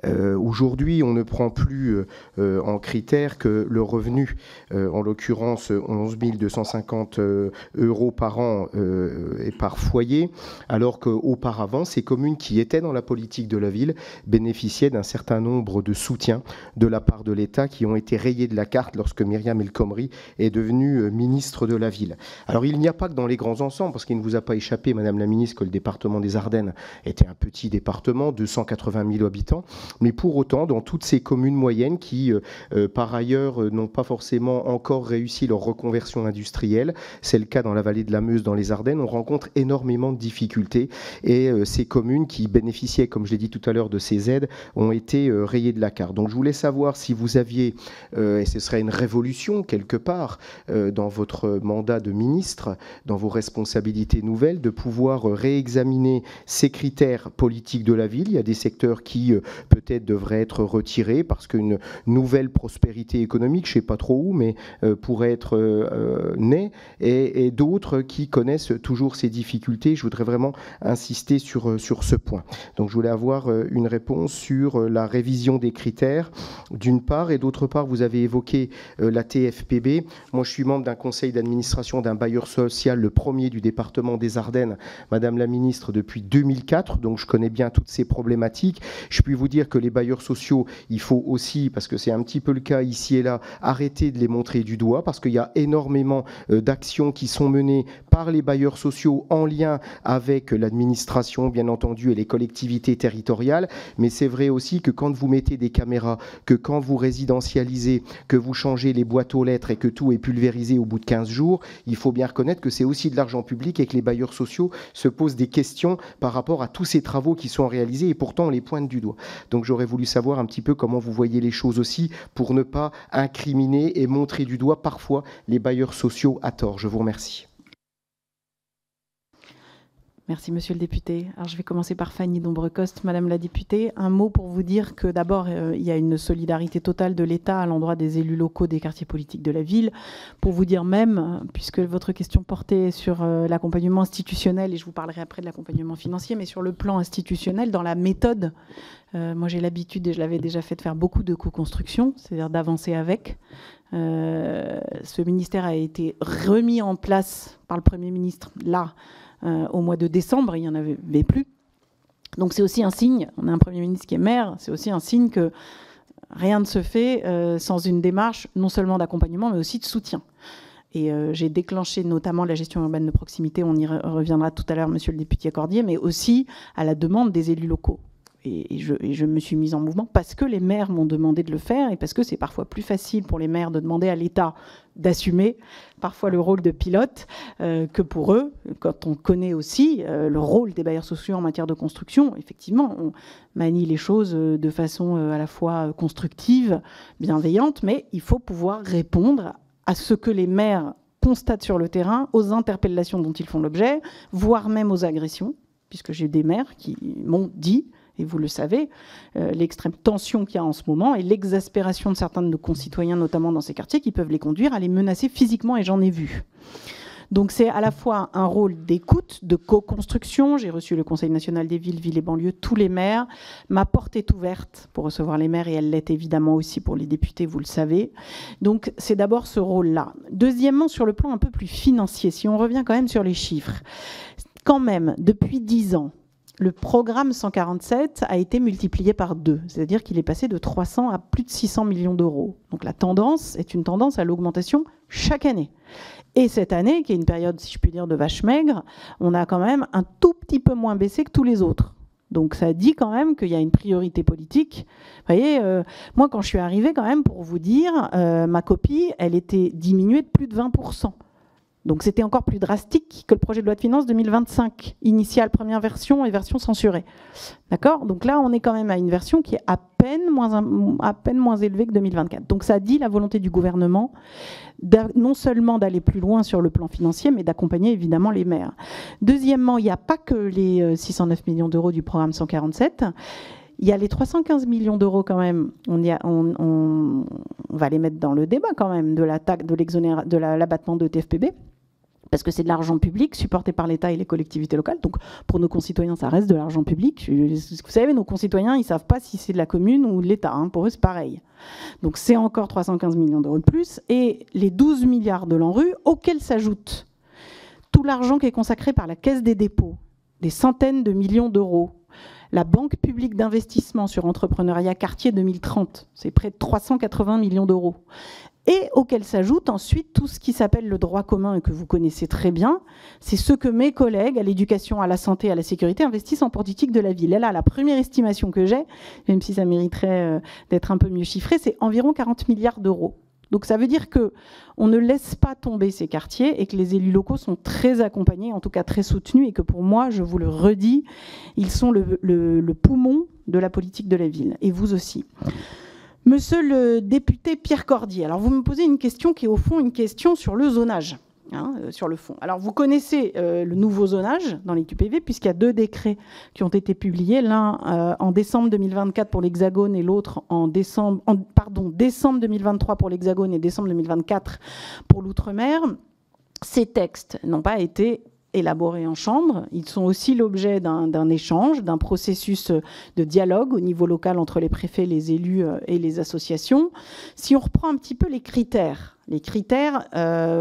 Aujourd'hui, on ne prend plus en critère que le revenu, en l'occurrence 11 250 € par an et par foyer, alors qu'auparavant, ces communes qui étaient dans la politique de la ville bénéficiaient d'un certain nombre de soutiens de la part de l'État qui ont été rayés de la carte lorsque Myriam El Khomri est devenue ministre de la ville. Alors il n'y a pas que dans les grands ensembles, parce qu'il ne vous a pas échappé, Madame la Ministre, que le département des Ardennes était un petit département, 280 000 habitants, mais pour autant, dans toutes ces communes moyennes qui, par ailleurs, n'ont pas forcément encore réussi leur reconversion industrielle, c'est le cas dans la vallée de la Meuse, dans les Ardennes, on rencontre énormément de difficultés et ces communes qui bénéficiaient, comme je l'ai dit tout à l'heure, de ces aides ont été rayées de la carte. Donc je voulais savoir si vous aviez, et ce serait une révolution quelque part, dans votre mandat de ministre, dans vos responsabilités nouvelles, de pouvoir réexaminer ces critères politiques de la ville. Il y a des secteurs qui peut-être devraient être retirés parce qu'une nouvelle prospérité économique, je ne sais pas trop où, mais pourrait être née, et d'autres qui connaissent toujours ces difficultés. Je voudrais vraiment insister sur ce point. Donc je voulais avoir une réponse sur la révision des critères, d'une part, et d'autre part, vous avez évoqué la TFPB. Moi, je suis membre d'un conseil d'administration d'un bailleur social, le premier du département des Ardennes, Madame la Ministre, depuis 2004, donc je connais bien toutes ces problématiques. Je puis vous dire que les bailleurs sociaux, il faut aussi, parce que c'est un petit peu le cas ici et là, arrêter de les montrer du doigt, parce qu'il y a énormément d'actions qui sont menées par les bailleurs sociaux en lien avec l'administration, bien entendu, et les collectivités territoriales. Mais c'est vrai aussi que quand vous mettez des caméras, que quand vous résidentialisez, que vous changez les boîtes aux lettres et que tout est pulvérisé au bout de 15 jours, il faut bien reconnaître que c'est aussi de l'argent public et que les bailleurs sociaux se posent des questions par rapport à tous ces travaux qui sont réalisés et pourtant on les pointe du doigt. Donc j'aurais voulu savoir un petit peu comment vous voyez les choses aussi pour ne pas incriminer et montrer du doigt parfois les bailleurs sociaux à tort. Je vous remercie. Merci, monsieur le député. Alors, je vais commencer par Fanny Dombrecoste. Madame la députée, un mot pour vous dire que d'abord, il y a une solidarité totale de l'État à l'endroit des élus locaux des quartiers politiques de la ville. Pour vous dire même, puisque votre question portait sur l'accompagnement institutionnel, et je vous parlerai après de l'accompagnement financier, mais sur le plan institutionnel, dans la méthode, moi j'ai l'habitude, et je l'avais déjà fait, de faire beaucoup de co-construction, c'est-à-dire d'avancer avec. Ce ministère a été remis en place par le Premier ministre, là, au mois de décembre, il n'y en avait plus. Donc c'est aussi un signe, on a un Premier ministre qui est maire, c'est aussi un signe que rien ne se fait sans une démarche non seulement d'accompagnement, mais aussi de soutien. Et j'ai déclenché notamment la gestion urbaine de proximité, on y reviendra tout à l'heure, monsieur le député Cordier, mais aussi à la demande des élus locaux. Et je me suis mise en mouvement parce que les maires m'ont demandé de le faire et parce que c'est parfois plus facile pour les maires de demander à l'État d'assumer parfois le rôle de pilote que pour eux, quand on connaît aussi le rôle des bailleurs sociaux en matière de construction. Effectivement, on manie les choses de façon à la fois constructive, bienveillante, mais il faut pouvoir répondre à ce que les maires constatent sur le terrain, aux interpellations dont ils font l'objet, voire même aux agressions, puisque j'ai des maires qui m'ont dit, et vous le savez, l'extrême tension qu'il y a en ce moment et l'exaspération de certains de nos concitoyens, notamment dans ces quartiers, qui peuvent les conduire à les menacer physiquement, et j'en ai vu. Donc c'est à la fois un rôle d'écoute, de co-construction. J'ai reçu le Conseil national des villes et banlieues, tous les maires. Ma porte est ouverte pour recevoir les maires et elle l'est évidemment aussi pour les députés, vous le savez. Donc c'est d'abord ce rôle-là. Deuxièmement, sur le plan un peu plus financier, si on revient quand même sur les chiffres, quand même, depuis 10 ans, le programme 147 a été multiplié par 2, c'est-à-dire qu'il est passé de 300 à plus de 600 millions d'euros. Donc la tendance est une tendance à l'augmentation chaque année. Et cette année, qui est une période, si je puis dire, de vache maigre, on a quand même un tout petit peu moins baissé que tous les autres. Donc ça dit quand même qu'il y a une priorité politique. Vous voyez, moi quand je suis arrivée quand même, pour vous dire, ma copie, elle était diminuée de plus de 20%. Donc c'était encore plus drastique que le projet de loi de finances 2025, initiale, première version et version censurée. D'accord ? Donc là, on est quand même à une version qui est à peine moins élevée que 2024. Donc ça dit la volonté du gouvernement non seulement d'aller plus loin sur le plan financier, mais d'accompagner évidemment les maires. Deuxièmement, il n'y a pas que les 609 millions d'euros du programme 147. Il y a les 315 millions d'euros quand même, on va les mettre dans le débat quand même, de l'abattement de TFPB, parce que c'est de l'argent public supporté par l'État et les collectivités locales. Donc pour nos concitoyens, ça reste de l'argent public. Vous savez, nos concitoyens, ils ne savent pas si c'est de la commune ou de l'État. Hein. Pour eux, c'est pareil. Donc c'est encore 315 millions d'euros de plus. Et les 12 milliards de l'ANRU, auxquels s'ajoute tout l'argent qui est consacré par la Caisse des dépôts, des centaines de millions d'euros. La Banque publique d'investissement sur entrepreneuriat quartier 2030, c'est près de 380 millions d'euros. Et auquel s'ajoute ensuite tout ce qui s'appelle le droit commun et que vous connaissez très bien. C'est ce que mes collègues à l'éducation, à la santé, à la sécurité investissent en politique de la ville. Et là, la première estimation que j'ai, même si ça mériterait d'être un peu mieux chiffré, c'est environ 40 milliards d'euros. Donc ça veut dire qu'on ne laisse pas tomber ces quartiers et que les élus locaux sont très accompagnés, en tout cas très soutenus, et que pour moi, je vous le redis, ils sont le poumon de la politique de la ville, et vous aussi. Monsieur le député Pierre Cordier, alors vous me posez une question qui est au fond une question sur le zonage. Sur le fond. Alors, vous connaissez le nouveau zonage dans les QPV, puisqu'il y a 2 décrets qui ont été publiés, l'un en décembre 2024 pour l'Hexagone et l'autre en décembre 2023 pour l'Hexagone et décembre 2024 pour l'Outre-mer. Ces textes n'ont pas été élaborés en chambre. Ils sont aussi l'objet d'un échange, d'un processus de dialogue au niveau local entre les préfets, les élus et les associations. Si on reprend un petit peu les critères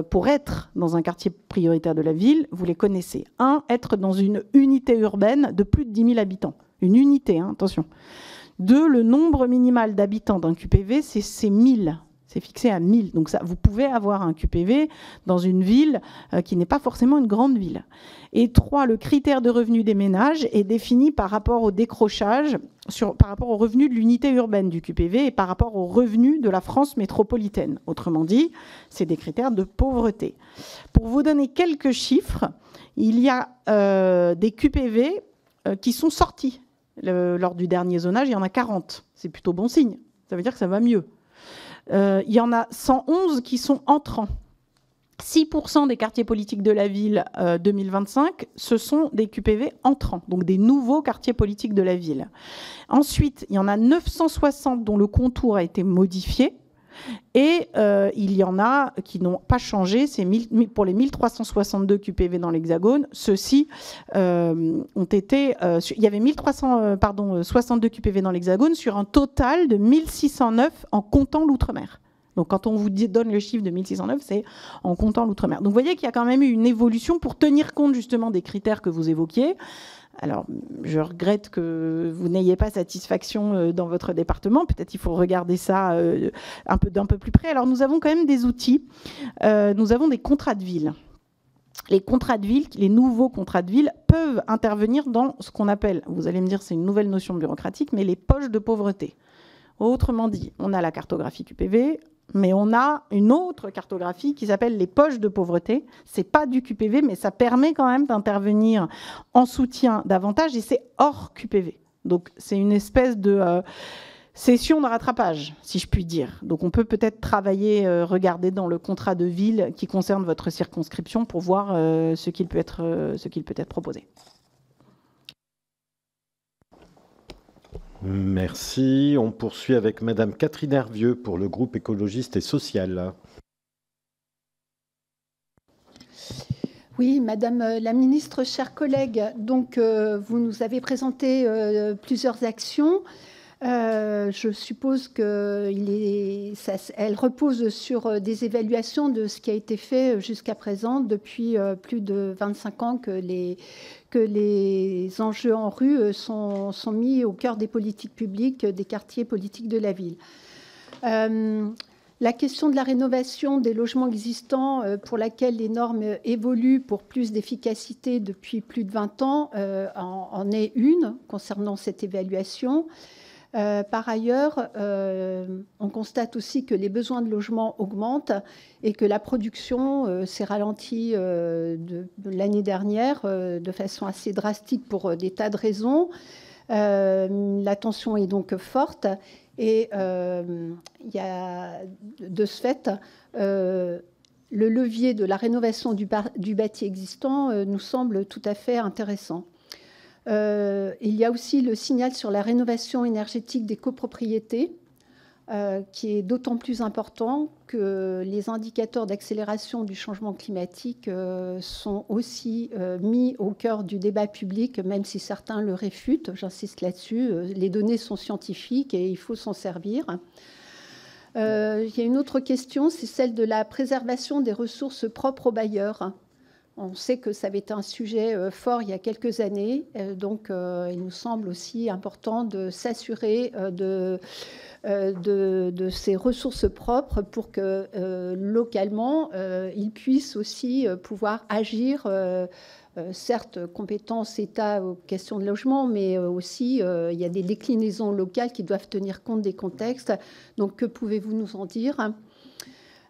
pour être dans un quartier prioritaire de la ville, vous les connaissez. 1, être dans une unité urbaine de plus de 10 000 habitants. Une unité, hein, attention. 2, le nombre minimal d'habitants d'un QPV, c'est 1000. C'est fixé à 1000. Donc ça, vous pouvez avoir un QPV dans une ville qui n'est pas forcément une grande ville. Et 3, le critère de revenu des ménages est défini par rapport au décrochage, par rapport au revenu de l'unité urbaine du QPV et par rapport au revenu de la France métropolitaine. Autrement dit, c'est des critères de pauvreté. Pour vous donner quelques chiffres, il y a des QPV qui sont sortis lors du dernier zonage. Il y en a 40. C'est plutôt bon signe. Ça veut dire que ça va mieux. Il y en a 111 qui sont entrants. 6% des quartiers politiques de la ville 2025, ce sont des QPV entrants, donc des nouveaux quartiers politiques de la ville. Ensuite, il y en a 960 dont le contour a été modifié. Et il y en a qui n'ont pas changé. C'est pour les 1362 QPV dans l'Hexagone. Ceux-ci ont été... il y avait 62 QPV dans l'Hexagone sur un total de 1609 en comptant l'outre-mer. Donc quand on vous donne le chiffre de 1609, c'est en comptant l'outre-mer. Donc vous voyez qu'il y a quand même eu une évolution pour tenir compte justement des critères que vous évoquiez. Alors, je regrette que vous n'ayez pas satisfaction dans votre département. Peut-être il faut regarder ça d'un peu plus près. Alors, nous avons quand même des outils. Nous avons des contrats de ville. Les contrats de ville, les nouveaux contrats de ville peuvent intervenir dans ce qu'on appelle, vous allez me dire c'est une nouvelle notion bureaucratique, mais les poches de pauvreté. Autrement dit, on a la cartographie QPV, mais on a une autre cartographie qui s'appelle les poches de pauvreté. C'est pas du QPV, mais ça permet quand même d'intervenir en soutien davantage, et c'est hors QPV. Donc c'est une espèce de session de rattrapage, si je puis dire. Donc on peut peut-être travailler, regarder dans le contrat de ville qui concerne votre circonscription pour voir ce qu'il peut être proposé. Merci. On poursuit avec Madame Catherine Hervieux pour le groupe écologiste et social. Oui, Madame la Ministre, chers collègues, donc vous nous avez présenté plusieurs actions. Je suppose qu'elles reposent sur des évaluations de ce qui a été fait jusqu'à présent depuis plus de 25 ans que les enjeux en rue sont mis au cœur des politiques publiques, des quartiers politiques de la ville. La question de la rénovation des logements existants, pour laquelle les normes évoluent pour plus d'efficacité depuis plus de 20 ans, en est une concernant cette évaluation. Par ailleurs, on constate aussi que les besoins de logement augmentent et que la production s'est ralentie l'année dernière de façon assez drastique pour des tas de raisons. La tension est donc forte et il y a de ce fait le levier de la rénovation du bâti existant nous semble tout à fait intéressant. Il y a aussi le signal sur la rénovation énergétique des copropriétés, qui est d'autant plus important que les indicateurs d'accélération du changement climatique sont aussi mis au cœur du débat public, même si certains le réfutent. J'insiste là-dessus. Les données sont scientifiques et il faut s'en servir. Il y a une autre question, c'est celle de la préservation des ressources propres aux bailleurs. On sait que ça avait été un sujet fort il y a quelques années, donc il nous semble aussi important de s'assurer de ces ressources propres pour que localement, ils puissent aussi pouvoir agir, certes, compétences État aux questions de logement, mais aussi il y a des déclinaisons locales qui doivent tenir compte des contextes. Donc, que pouvez-vous nous en dire ?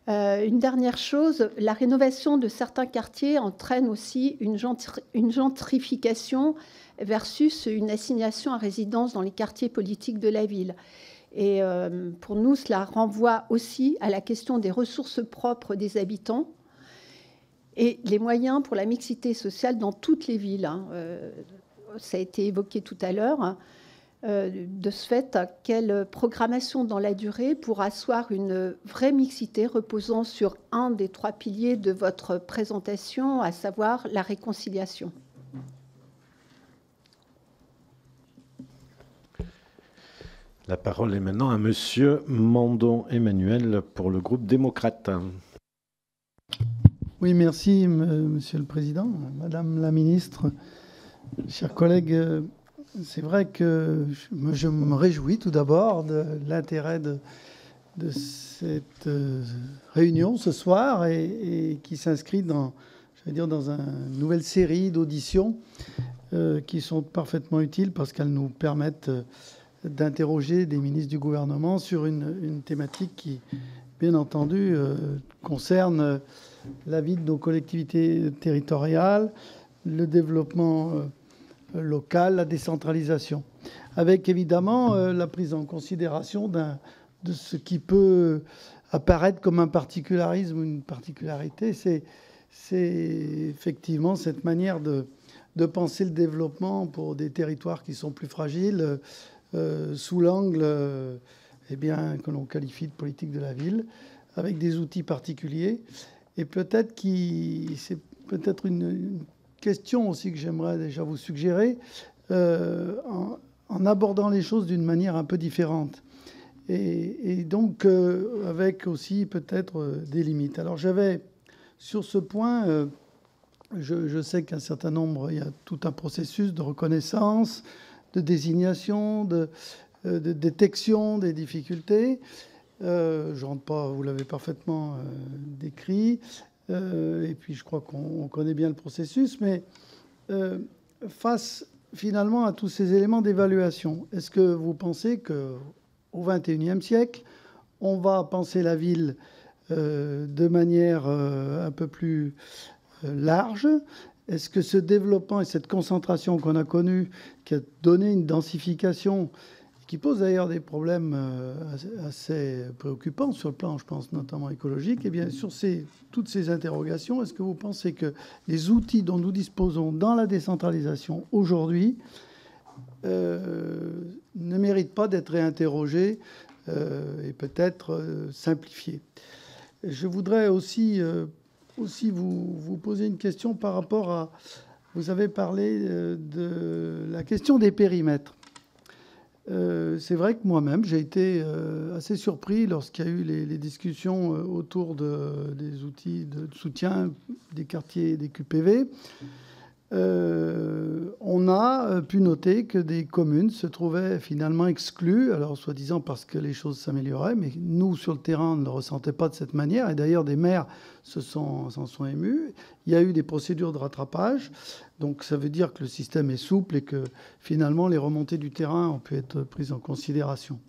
Une dernière chose, la rénovation de certains quartiers entraîne aussi une gentrification versus une assignation à résidence dans les quartiers politiques de la ville. Et pour nous, cela renvoie aussi à la question des ressources propres des habitants et les moyens pour la mixité sociale dans toutes les villes. Ça a été évoqué tout à l'heure. De ce fait, quelle programmation dans la durée pour asseoir une vraie mixité reposant sur un des 3 piliers de votre présentation, à savoir la réconciliation ? La parole est maintenant à Monsieur Mandon Emmanuel pour le groupe démocrate. Oui, merci, Monsieur le Président, Madame la Ministre, chers collègues. C'est vrai que je me réjouis tout d'abord de l'intérêt de cette réunion ce soir et qui s'inscrit dans une nouvelle série d'auditions qui sont parfaitement utiles parce qu'elles nous permettent d'interroger des ministres du gouvernement sur une thématique qui, bien entendu, concerne la vie de nos collectivités territoriales, le développement local, la décentralisation, avec évidemment la prise en considération de ce qui peut apparaître comme un particularisme ou une particularité. C'est effectivement cette manière de penser le développement pour des territoires qui sont plus fragiles sous l'angle que l'on qualifie de politique de la ville, avec des outils particuliers. Et peut-être c'est peut-être une question aussi que j'aimerais déjà vous suggérer, en abordant les choses d'une manière un peu différente. Et donc, avec aussi peut-être des limites. Alors, j'avais, sur ce point, je sais qu'un certain nombre, il y a tout un processus de reconnaissance, de désignation, de détection des difficultés. Je ne rentre pas, vous l'avez parfaitement décrit. Et puis, je crois qu'on connaît bien le processus. Mais face, finalement, à tous ces éléments d'évaluation, est-ce que vous pensez qu'au XXIe siècle, on va penser la ville de manière un peu plus large ? Est-ce que ce développement et cette concentration qu'on a connue, qui a donné une densification, qui pose d'ailleurs des problèmes assez préoccupants sur le plan, je pense, notamment écologique, et bien sur toutes ces interrogations, est-ce que vous pensez que les outils dont nous disposons dans la décentralisation aujourd'hui ne méritent pas d'être réinterrogés et peut-être simplifiés ? Je voudrais aussi vous poser une question par rapport à... Vous avez parlé de la question des périmètres. C'est vrai que moi-même, j'ai été assez surpris lorsqu'il y a eu les discussions autour des outils de soutien des quartiers des QPV. on a pu noter que des communes se trouvaient finalement exclues, alors soi-disant parce que les choses s'amélioraient, mais nous, sur le terrain, on ne le ressentait pas de cette manière. Et d'ailleurs, des maires s'en sont émus. Il y a eu des procédures de rattrapage. Donc ça veut dire que le système est souple et que finalement, les remontées du terrain ont pu être prises en considération.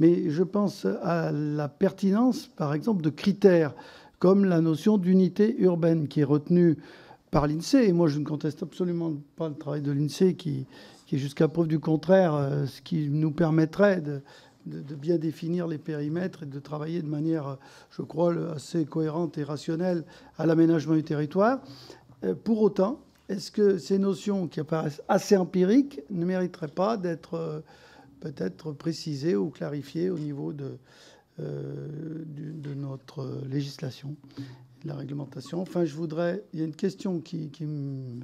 Mais je pense à la pertinence, par exemple, de critères comme la notion d'unité urbaine qui est retenue par l'INSEE. Et moi, je ne conteste absolument pas le travail de l'INSEE qui est jusqu'à preuve du contraire, ce qui nous permettrait de bien définir les périmètres et de travailler de manière, je crois, assez cohérente et rationnelle à l'aménagement du territoire. Pour autant, est-ce que ces notions qui apparaissent assez empiriques ne mériteraient pas d'être peut-être précisées ou clarifiées au niveau de notre législation, de la réglementation? Enfin, il y a une question qui me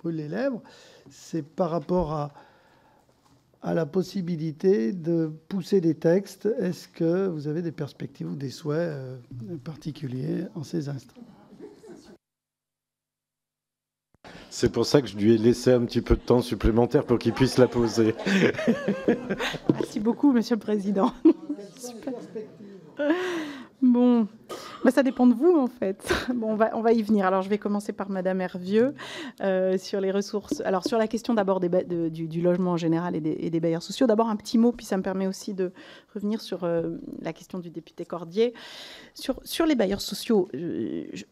brûle les lèvres, c'est par rapport à la possibilité de pousser des textes. Est-ce que vous avez des perspectives ou des souhaits particuliers en ces instants? C'est pour ça que je lui ai laissé un petit peu de temps supplémentaire pour qu'il puisse la poser. Merci beaucoup, Monsieur le Président. Super. Bon, ça dépend de vous, en fait. Bon, on va y venir. Alors, je vais commencer par Madame Hervieux sur les ressources. Alors, sur la question d'abord du logement en général et des bailleurs sociaux. D'abord, un petit mot, puis ça me permet aussi de revenir sur la question du député Cordier. Sur les bailleurs sociaux,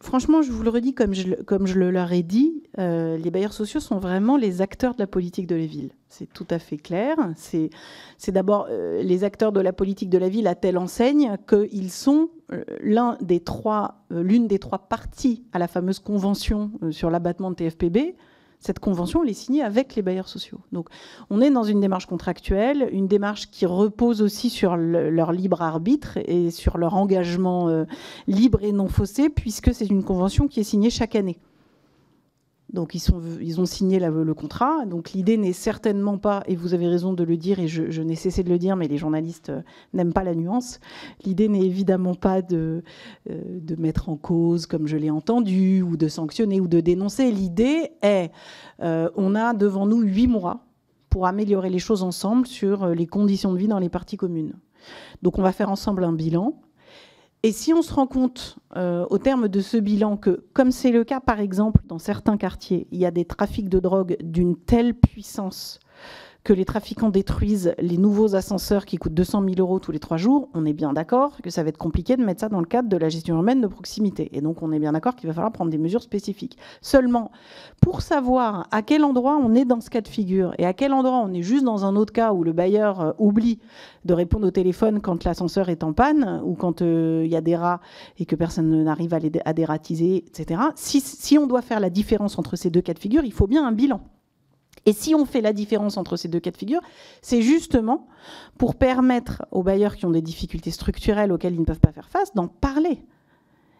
franchement, je vous le redis comme je le leur ai dit, les bailleurs sociaux sont vraiment les acteurs de la politique de la ville. C'est tout à fait clair. C'est d'abord les acteurs de la politique de la ville à telle enseigne qu'ils sont l'une des trois parties à la fameuse convention sur l'abattement de TFPB. Cette convention, elle est signée avec les bailleurs sociaux. Donc, on est dans une démarche contractuelle, une démarche qui repose aussi sur leur libre arbitre et sur leur engagement libre et non faussé, puisque c'est une convention qui est signée chaque année. Donc, ils ont signé le contrat. Donc, l'idée n'est certainement pas, et vous avez raison de le dire, et je n'ai cessé de le dire, mais les journalistes n'aiment pas la nuance. L'idée n'est évidemment pas de mettre en cause, comme je l'ai entendu, ou de sanctionner ou de dénoncer. L'idée est, on a devant nous 8 mois pour améliorer les choses ensemble sur les conditions de vie dans les parties communes. Donc, on va faire ensemble un bilan. Et si on se rend compte, au terme de ce bilan, que, comme c'est le cas, par exemple, dans certains quartiers, il y a des trafics de drogue d'une telle puissance que les trafiquants détruisent les nouveaux ascenseurs qui coûtent 200 000 € tous les 3 jours, on est bien d'accord que ça va être compliqué de mettre ça dans le cadre de la gestion urbaine de proximité. Et donc, on est bien d'accord qu'il va falloir prendre des mesures spécifiques. Seulement, pour savoir à quel endroit on est dans ce cas de figure et à quel endroit on est juste dans un autre cas où le bailleur oublie de répondre au téléphone quand l'ascenseur est en panne ou quand il y a des rats et que personne n'arrive à dératiser, etc. Si on doit faire la différence entre ces deux cas de figure, il faut bien un bilan. Et si on fait la différence entre ces deux cas de figure, c'est justement pour permettre aux bailleurs qui ont des difficultés structurelles auxquelles ils ne peuvent pas faire face d'en parler.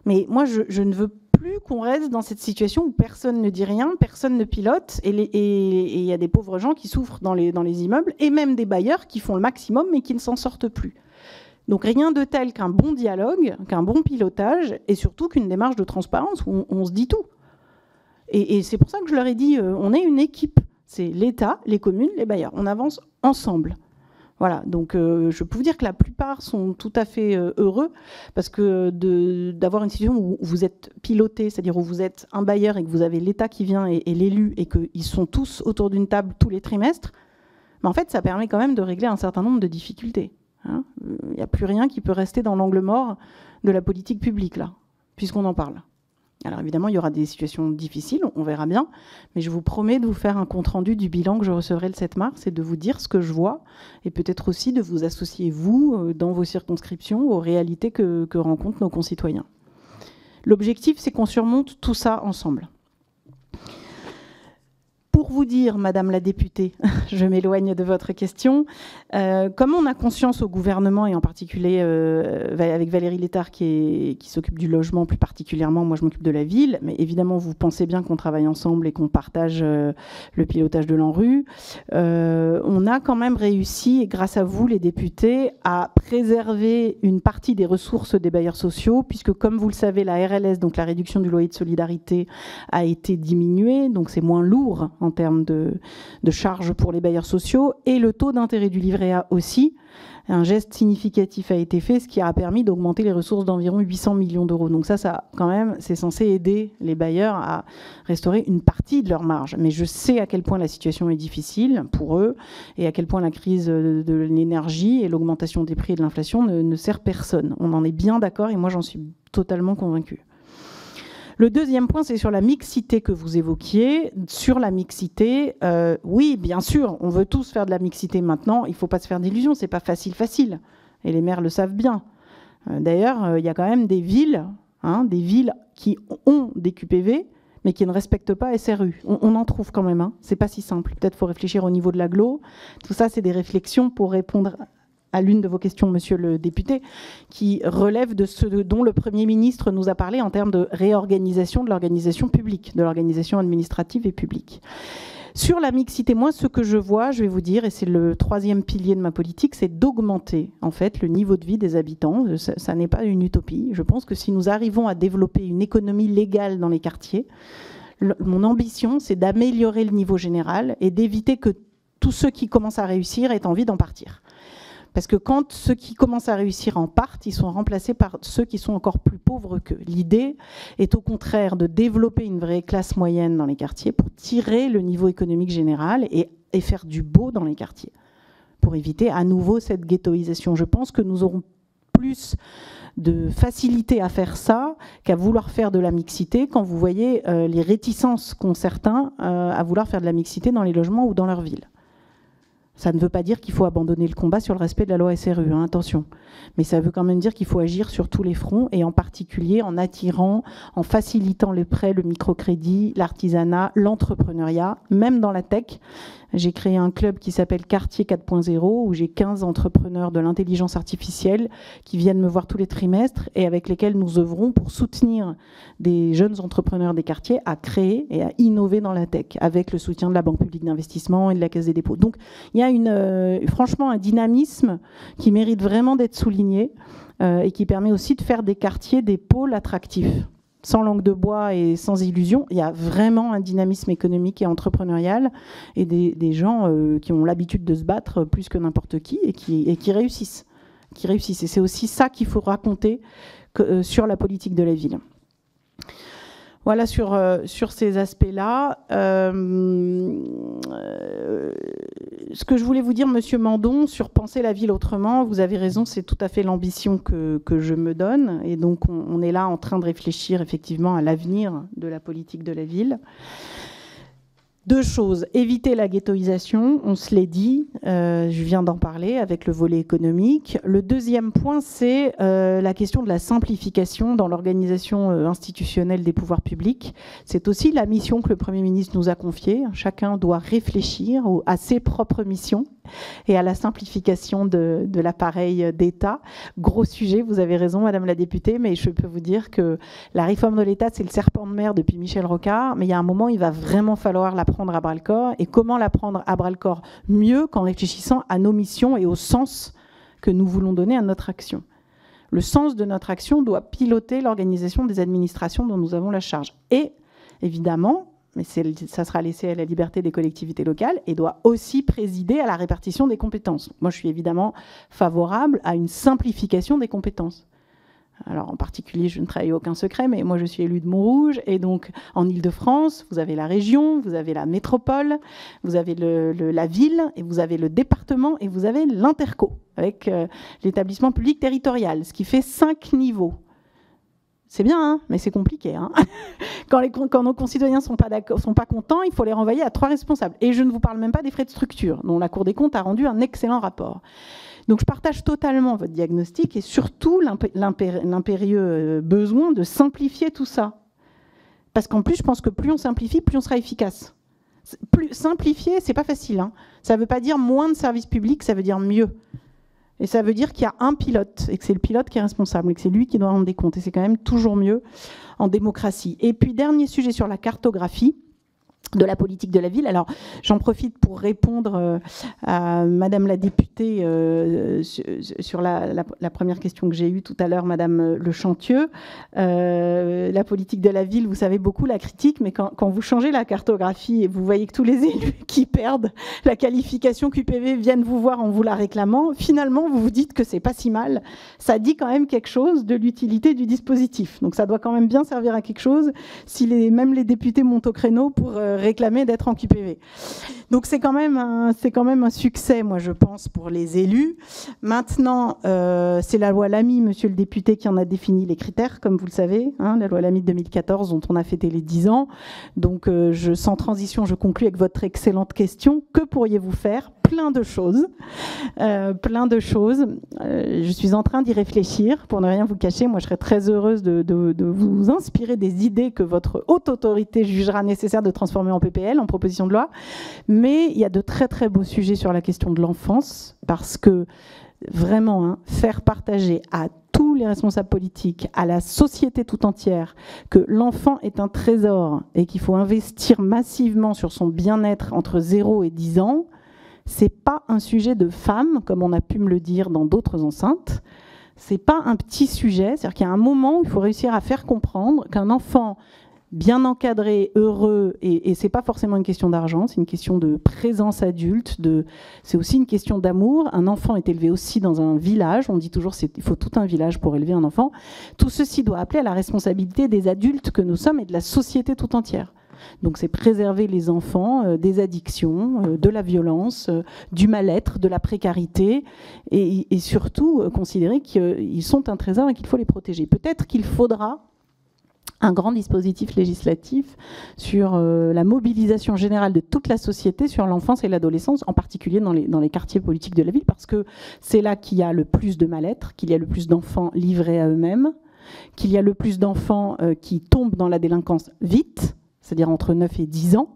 Mais moi, je ne veux plus qu'on reste dans cette situation où personne ne dit rien, personne ne pilote, et il y a des pauvres gens qui souffrent dans les immeubles, et même des bailleurs qui font le maximum mais qui ne s'en sortent plus. Donc rien de tel qu'un bon dialogue, qu'un bon pilotage, et surtout qu'une démarche de transparence où on se dit tout. Et c'est pour ça que je leur ai dit, on est une équipe. C'est l'État, les communes, les bailleurs. On avance ensemble. Voilà, donc je peux vous dire que la plupart sont tout à fait heureux parce que d'avoir une situation où vous êtes piloté, c'est-à-dire où vous êtes un bailleur et que vous avez l'État qui vient et l'élu et qu'ils sont tous autour d'une table tous les trimestres, mais en fait, ça permet quand même de régler un certain nombre de difficultés. Hein. Il n'y a plus rien qui peut rester dans l'angle mort de la politique publique, là, puisqu'on en parle. Alors évidemment, il y aura des situations difficiles, on verra bien, mais je vous promets de vous faire un compte-rendu du bilan que je recevrai le 7 mars et de vous dire ce que je vois et peut-être aussi de vous associer, vous, dans vos circonscriptions, aux réalités que rencontrent nos concitoyens. L'objectif, c'est qu'on surmonte tout ça ensemble. Pour pour vous dire, Madame la députée, je m'éloigne de votre question, comme on a conscience au gouvernement, et en particulier avec Valérie Létard qui s'occupe du logement plus particulièrement, moi je m'occupe de la ville, mais évidemment vous pensez bien qu'on travaille ensemble et qu'on partage le pilotage de l'ANRU, on a quand même réussi, grâce à vous les députés, à préserver une partie des ressources des bailleurs sociaux, puisque comme vous le savez, la RLS, donc la réduction du loyer de solidarité, a été diminuée, donc c'est moins lourd en termes de charges pour les bailleurs sociaux, et le taux d'intérêt du livret A aussi. Un geste significatif a été fait, ce qui a permis d'augmenter les ressources d'environ 800 millions d'euros. Donc ça quand même, c'est censé aider les bailleurs à restaurer une partie de leur marge. Mais je sais à quel point la situation est difficile pour eux et à quel point la crise de l'énergie et l'augmentation des prix et de l'inflation ne sert personne. On en est bien d'accord et moi j'en suis totalement convaincue. Le deuxième point, c'est sur la mixité que vous évoquiez. Sur la mixité, oui, bien sûr, on veut tous faire de la mixité maintenant. Il ne faut pas se faire d'illusions, ce n'est pas facile. Et les maires le savent bien. D'ailleurs, il y a quand même des villes qui ont des QPV, mais qui ne respectent pas SRU. On en trouve quand même. Ce n'est pas si simple. Peut-être qu'il faut réfléchir au niveau de l'agglo. Tout ça, c'est des réflexions pour répondre à l'une de vos questions, monsieur le député, qui relève de ce dont le Premier ministre nous a parlé en termes de réorganisation de l'organisation publique, de l'organisation administrative et publique. Sur la mixité, moi, ce que je vois, je vais vous dire, et c'est le troisième pilier de ma politique, c'est d'augmenter, en fait, le niveau de vie des habitants. Ça n'est pas une utopie. Je pense que si nous arrivons à développer une économie légale dans les quartiers, mon ambition, c'est d'améliorer le niveau général et d'éviter que tous ceux qui commencent à réussir aient envie d'en partir. Parce que quand ceux qui commencent à réussir en partent, ils sont remplacés par ceux qui sont encore plus pauvres qu'eux. L'idée est au contraire de développer une vraie classe moyenne dans les quartiers pour tirer le niveau économique général et faire du beau dans les quartiers, pour éviter à nouveau cette ghettoisation. Je pense que nous aurons plus de facilité à faire ça qu'à vouloir faire de la mixité quand vous voyez les réticences qu'ont certains à vouloir faire de la mixité dans les logements ou dans leur ville. Ça ne veut pas dire qu'il faut abandonner le combat sur le respect de la loi SRU, hein, attention. Mais ça veut quand même dire qu'il faut agir sur tous les fronts et en particulier en attirant, en facilitant les prêts, le microcrédit, l'artisanat, l'entrepreneuriat, même dans la tech. J'ai créé un club qui s'appelle Quartier 4.0 où j'ai 15 entrepreneurs de l'intelligence artificielle qui viennent me voir tous les trimestres et avec lesquels nous œuvrons pour soutenir des jeunes entrepreneurs des quartiers à créer et à innover dans la tech avec le soutien de la Banque publique d'investissement et de la Caisse des dépôts. Donc il y a franchement un dynamisme qui mérite vraiment d'être souligné et qui permet aussi de faire des quartiers des pôles attractifs. Sans langue de bois et sans illusion, il y a vraiment un dynamisme économique et entrepreneurial et des gens qui ont l'habitude de se battre plus que n'importe qui et qui réussissent. Et c'est aussi ça qu'il faut raconter sur la politique de la ville. Voilà sur ces aspects-là. Ce que je voulais vous dire, Monsieur Mandon, sur penser la ville autrement, vous avez raison, c'est tout à fait l'ambition que je me donne. Et donc, on est là en train de réfléchir effectivement à l'avenir de la politique de la ville. Deux choses, éviter la ghettoisation, on se l'est dit, je viens d'en parler avec le volet économique. Le deuxième point, c'est la question de la simplification dans l'organisation institutionnelle des pouvoirs publics. C'est aussi la mission que le Premier ministre nous a confiée. Chacun doit réfléchir à ses propres missions et à la simplification de l'appareil d'État. Gros sujet, vous avez raison, Madame la députée, mais je peux vous dire que la réforme de l'État, c'est le serpent de mer depuis Michel Rocard, mais il y a un moment, il va vraiment falloir la prendre à bras-le-corps. Et comment la prendre à bras-le-corps mieux qu'en réfléchissant à nos missions et au sens que nous voulons donner à notre action. Le sens de notre action doit piloter l'organisation des administrations dont nous avons la charge. Et évidemment, mais ça sera laissé à la liberté des collectivités locales et doit aussi présider à la répartition des compétences. Moi, je suis évidemment favorable à une simplification des compétences. Alors, en particulier, je ne trahis aucun secret, mais moi, je suis élue de Montrouge. Et donc, en Île-de-France, vous avez la région, vous avez la métropole, vous avez la ville, et vous avez le département, et vous avez l'interco, avec l'établissement public territorial, ce qui fait 5 niveaux. C'est bien, hein, mais c'est compliqué. Hein. Quand nos concitoyens ne sont pas contents, il faut les renvoyer à 3 responsables. Et je ne vous parle même pas des frais de structure, dont la Cour des comptes a rendu un excellent rapport. Donc je partage totalement votre diagnostic et surtout l'impérieux besoin de simplifier tout ça. Parce qu'en plus, je pense que plus on simplifie, plus on sera efficace. Plus simplifier, c'est pas facile, hein. Ça veut pas dire moins de services publics, ça veut dire mieux. Et ça veut dire qu'il y a un pilote, et que c'est le pilote qui est responsable, et que c'est lui qui doit rendre des comptes. Et c'est quand même toujours mieux en démocratie. Et puis, dernier sujet sur la cartographie de la politique de la ville. Alors, j'en profite pour répondre à Madame la députée sur la première question que j'ai eue tout à l'heure, Madame Le Chantieux. La politique de la ville, vous savez beaucoup la critique, mais quand vous changez la cartographie et vous voyez que tous les élus qui perdent la qualification QPV viennent vous voir en vous la réclamant, finalement, vous vous dites que c'est pas si mal. Ça dit quand même quelque chose de l'utilité du dispositif. Donc, ça doit quand même bien servir à quelque chose si même les députés montent au créneau pour réclamer d'être en QPV. Donc c'est quand même un succès, moi je pense, pour les élus. Maintenant, c'est la loi Lamy, monsieur le député, qui en a défini les critères, comme vous le savez, hein, la loi Lamy de 2014 dont on a fêté les 10 ans. Donc sans transition, je conclus avec votre excellente question. Que pourriez-vous faire ? Plein de choses. Plein de choses. Je suis en train d'y réfléchir, pour ne rien vous cacher. Moi, je serais très heureuse de vous inspirer des idées que votre haute autorité jugera nécessaire de transformer en PPL, en proposition de loi. Mais il y a de très très beaux sujets sur la question de l'enfance, parce que vraiment, hein, faire partager à tous les responsables politiques, à la société tout entière, que l'enfant est un trésor et qu'il faut investir massivement sur son bien-être entre 0 et 10 ans, c'est pas un sujet de femme, comme on a pu me le dire dans d'autres enceintes. C'est pas un petit sujet. C'est-à-dire qu'il y a un moment où il faut réussir à faire comprendre qu'un enfant bien encadré, heureux, et c'est pas forcément une question d'argent, c'est une question de présence adulte, c'est aussi une question d'amour. Un enfant est élevé aussi dans un village, on dit toujours qu'il faut tout un village pour élever un enfant. Tout ceci doit appeler à la responsabilité des adultes que nous sommes et de la société tout entière. Donc c'est préserver les enfants des addictions, de la violence, du mal-être, de la précarité, et surtout considérer qu'ils sont un trésor et qu'il faut les protéger. Peut-être qu'il faudra un grand dispositif législatif sur la mobilisation générale de toute la société sur l'enfance et l'adolescence, en particulier dans les quartiers politiques de la ville, parce que c'est là qu'il y a le plus de mal-être, qu'il y a le plus d'enfants livrés à eux-mêmes, qu'il y a le plus d'enfants qui tombent dans la délinquance vite, c'est-à-dire entre 9 et 10 ans.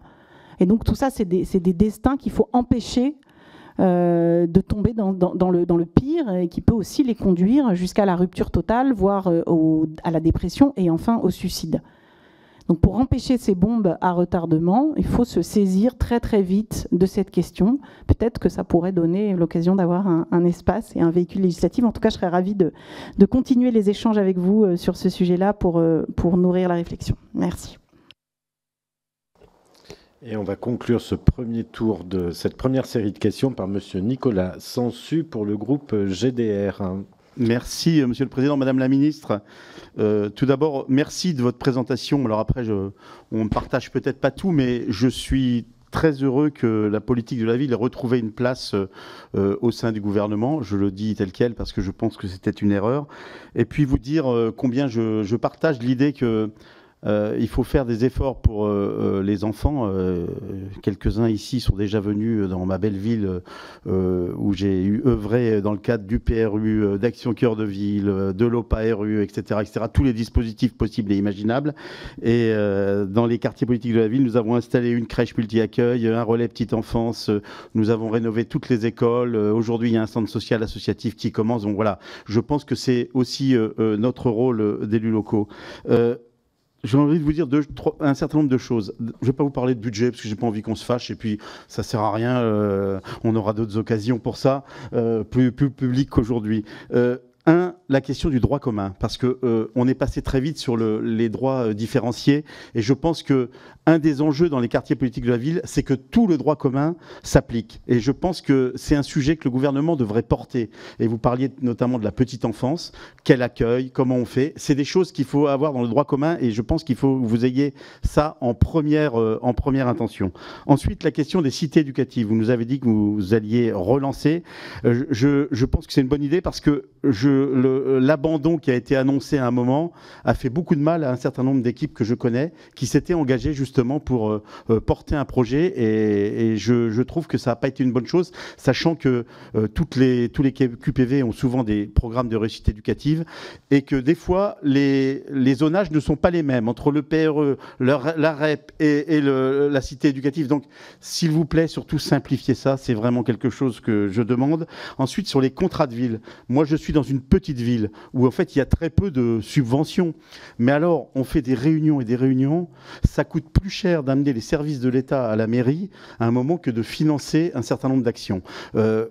Et donc tout ça, c'est des destins qu'il faut empêcher de tomber dans le pire, et qui peut aussi les conduire jusqu'à la rupture totale, voire à la dépression et enfin au suicide. Donc pour empêcher ces bombes à retardement, il faut se saisir très très vite de cette question. Peut-être que ça pourrait donner l'occasion d'avoir un espace et un véhicule législatif. En tout cas, je serais ravie de continuer les échanges avec vous sur ce sujet-là pour nourrir la réflexion. Merci. Et on va conclure ce premier tour de cette première série de questions par monsieur Nicolas Sansu pour le groupe GDR. Merci, Monsieur le Président, Madame la Ministre. Tout d'abord, merci de votre présentation. Alors après, on ne partage peut-être pas tout, mais je suis très heureux que la politique de la ville ait retrouvé une place au sein du gouvernement. Je le dis tel quel parce que je pense que c'était une erreur. Et puis vous dire combien je partage l'idée que il faut faire des efforts pour les enfants. Quelques-uns ici sont déjà venus dans ma belle ville où j'ai œuvré dans le cadre du PRU, d'Action Cœur de Ville, de l'OPA-RU, etc., etc., tous les dispositifs possibles et imaginables. Et dans les quartiers politiques de la ville, nous avons installé une crèche multi-accueil, un relais petite enfance, nous avons rénové toutes les écoles. Aujourd'hui, il y a un centre social associatif qui commence. Donc voilà, je pense que c'est aussi notre rôle d'élus locaux. J'ai envie de vous dire un certain nombre de choses. Je ne vais pas vous parler de budget parce que j'ai pas envie qu'on se fâche et puis ça sert à rien. On aura d'autres occasions pour ça, plus public qu'aujourd'hui. La question du droit commun, parce que on est passé très vite sur les droits différenciés, et je pense que un des enjeux dans les quartiers politiques de la ville, c'est que tout le droit commun s'applique. Et je pense que c'est un sujet que le gouvernement devrait porter. Et vous parliez notamment de la petite enfance, quel accueil, comment on fait. C'est des choses qu'il faut avoir dans le droit commun, et je pense qu'il faut que vous ayez ça en première intention. Ensuite, la question des cités éducatives. Vous nous avez dit que vous alliez relancer. Je pense que c'est une bonne idée parce que que l'abandon qui a été annoncé à un moment a fait beaucoup de mal à un certain nombre d'équipes que je connais qui s'étaient engagées justement pour porter un projet, et je trouve que ça n'a pas été une bonne chose, sachant que tous les QPV ont souvent des programmes de réussite éducative et que des fois les zonages ne sont pas les mêmes entre le PRE, la REP et la cité éducative. Donc s'il vous plaît, surtout simplifiez ça, c'est vraiment quelque chose que je demande. Ensuite, sur les contrats de ville, moi je suis dans une petite ville où en fait il y a très peu de subventions, mais alors on fait des réunions et des réunions, ça coûte plus cher d'amener les services de l'État à la mairie à un moment que de financer un certain nombre d'actions.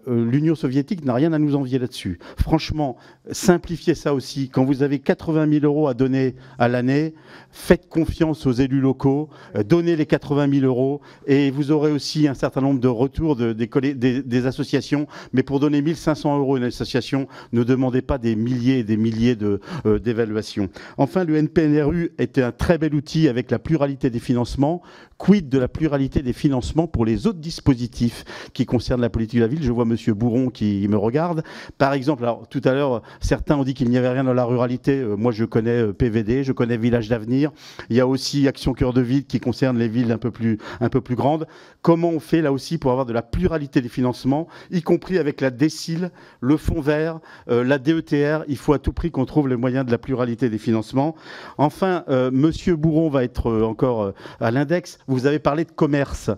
L'Union soviétique n'a rien à nous envier là-dessus. Franchement, simplifiez ça aussi. Quand vous avez 80 000 € à donner à l'année, faites confiance aux élus locaux, donnez les 80 000 € et vous aurez aussi un certain nombre de retours des associations. Mais pour donner 1 500 € à une association, ne demandez pas des milliers et des milliers d'évaluations. Enfin, le NPNRU était un très bel outil avec la pluralité des financements. Quid de la pluralité des financements pour les autres dispositifs qui concernent la politique de la ville? Je vois monsieur Bourron qui me regarde. Par exemple, alors, tout à l'heure, certains ont dit qu'il n'y avait rien dans la ruralité. Moi, je connais PVD, je connais Village d'Avenir. Il y a aussi Action Cœur de Ville qui concerne les villes un peu plus grandes. Comment on fait là aussi pour avoir de la pluralité des financements, y compris avec la DSIL, le Fonds vert, la DETR? Il faut à tout prix qu'on trouve les moyens de la pluralité des financements. Enfin, monsieur Bourron va être encore à l'index. Vous avez parlé de commerce.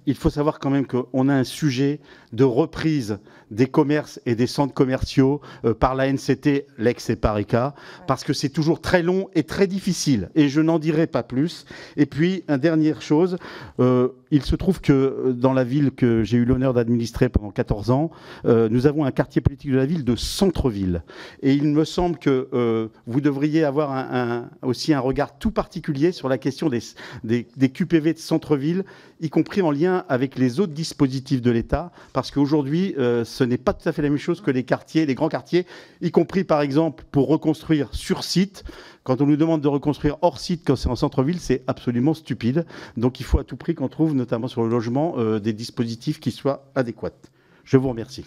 Il faut savoir quand même qu'on a un sujet de reprise des commerces et des centres commerciaux par la NCT, l'ex-EPARECA, parce que c'est toujours très long et très difficile. Et je n'en dirai pas plus. Et puis, une dernière chose, il se trouve que dans la ville que j'ai eu l'honneur d'administrer pendant 14 ans, nous avons un quartier politique de la ville de centre-ville. Et il me semble que vous devriez avoir aussi un regard tout particulier sur la question des QPV de centre-ville, y compris en lien avec les autres dispositifs de l'État, parce qu'aujourd'hui, ce n'est pas tout à fait la même chose que les quartiers, les grands quartiers, y compris par exemple pour reconstruire sur site. Quand on nous demande de reconstruire hors site quand c'est en centre-ville, c'est absolument stupide. Donc il faut à tout prix qu'on trouve, notamment sur le logement, des dispositifs qui soient adéquats. Je vous remercie.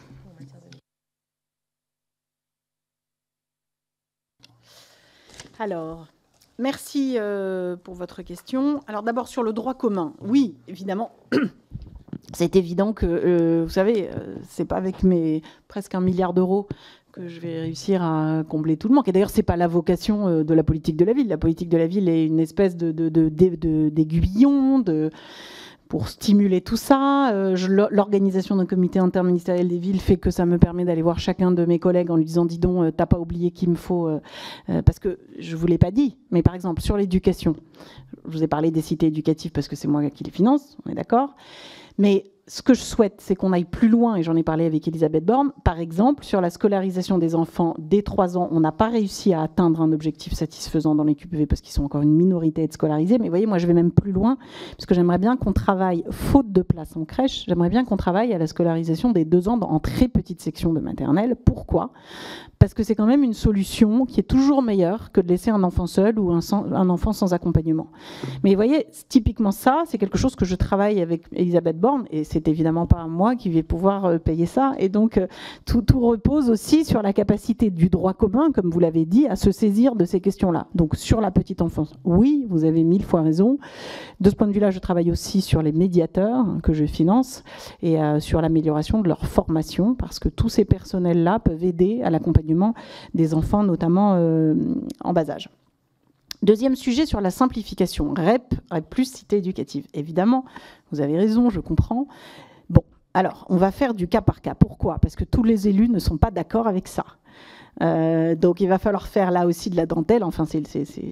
Alors, merci pour votre question. Alors d'abord sur le droit commun. Oui, évidemment. C'est évident que, vous savez, c'est pas avec mes presque 1 milliard d'euros que je vais réussir à combler tout le manque. Et d'ailleurs, c'est pas la vocation de la politique de la ville. La politique de la ville est une espèce d'aiguillon pour stimuler tout ça. L'organisation d'un comité interministériel des villes fait que ça me permet d'aller voir chacun de mes collègues en lui disant « Dis donc, t'as pas oublié qu'il me faut… parce que je vous l'ai pas dit, mais par exemple, sur l'éducation, je vous ai parlé des cités éducatives parce que c'est moi qui les finance, on est d'accord. Mais ce que je souhaite, c'est qu'on aille plus loin, et j'en ai parlé avec Elisabeth Borne. Par exemple, sur la scolarisation des enfants dès 3 ans, on n'a pas réussi à atteindre un objectif satisfaisant dans les QPV parce qu'ils sont encore une minorité à être scolarisés. Mais vous voyez, moi, je vais même plus loin, parce que j'aimerais bien qu'on travaille, faute de place en crèche, j'aimerais bien qu'on travaille à la scolarisation des 2 ans en très petite section de maternelle. Pourquoi ? Parce que c'est quand même une solution qui est toujours meilleure que de laisser un enfant seul ou un enfant sans accompagnement. Mais vous voyez, typiquement ça, c'est quelque chose que je travaille avec Elisabeth Borne, et c'est évidemment pas moi qui vais pouvoir payer ça. Et donc, tout repose aussi sur la capacité du droit commun, comme vous l'avez dit, à se saisir de ces questions-là. Donc, sur la petite enfance, oui, vous avez 1000 fois raison. De ce point de vue-là, je travaille aussi sur les médiateurs que je finance et sur l'amélioration de leur formation, parce que tous ces personnels-là peuvent aider à l'accompagnement des enfants, notamment en bas âge. Deuxième sujet sur la simplification. REP plus cité éducative. Évidemment, vous avez raison, je comprends. Bon, alors, on va faire du cas par cas. Pourquoi ? Parce que tous les élus ne sont pas d'accord avec ça. Donc il va falloir faire là aussi de la dentelle, enfin c'est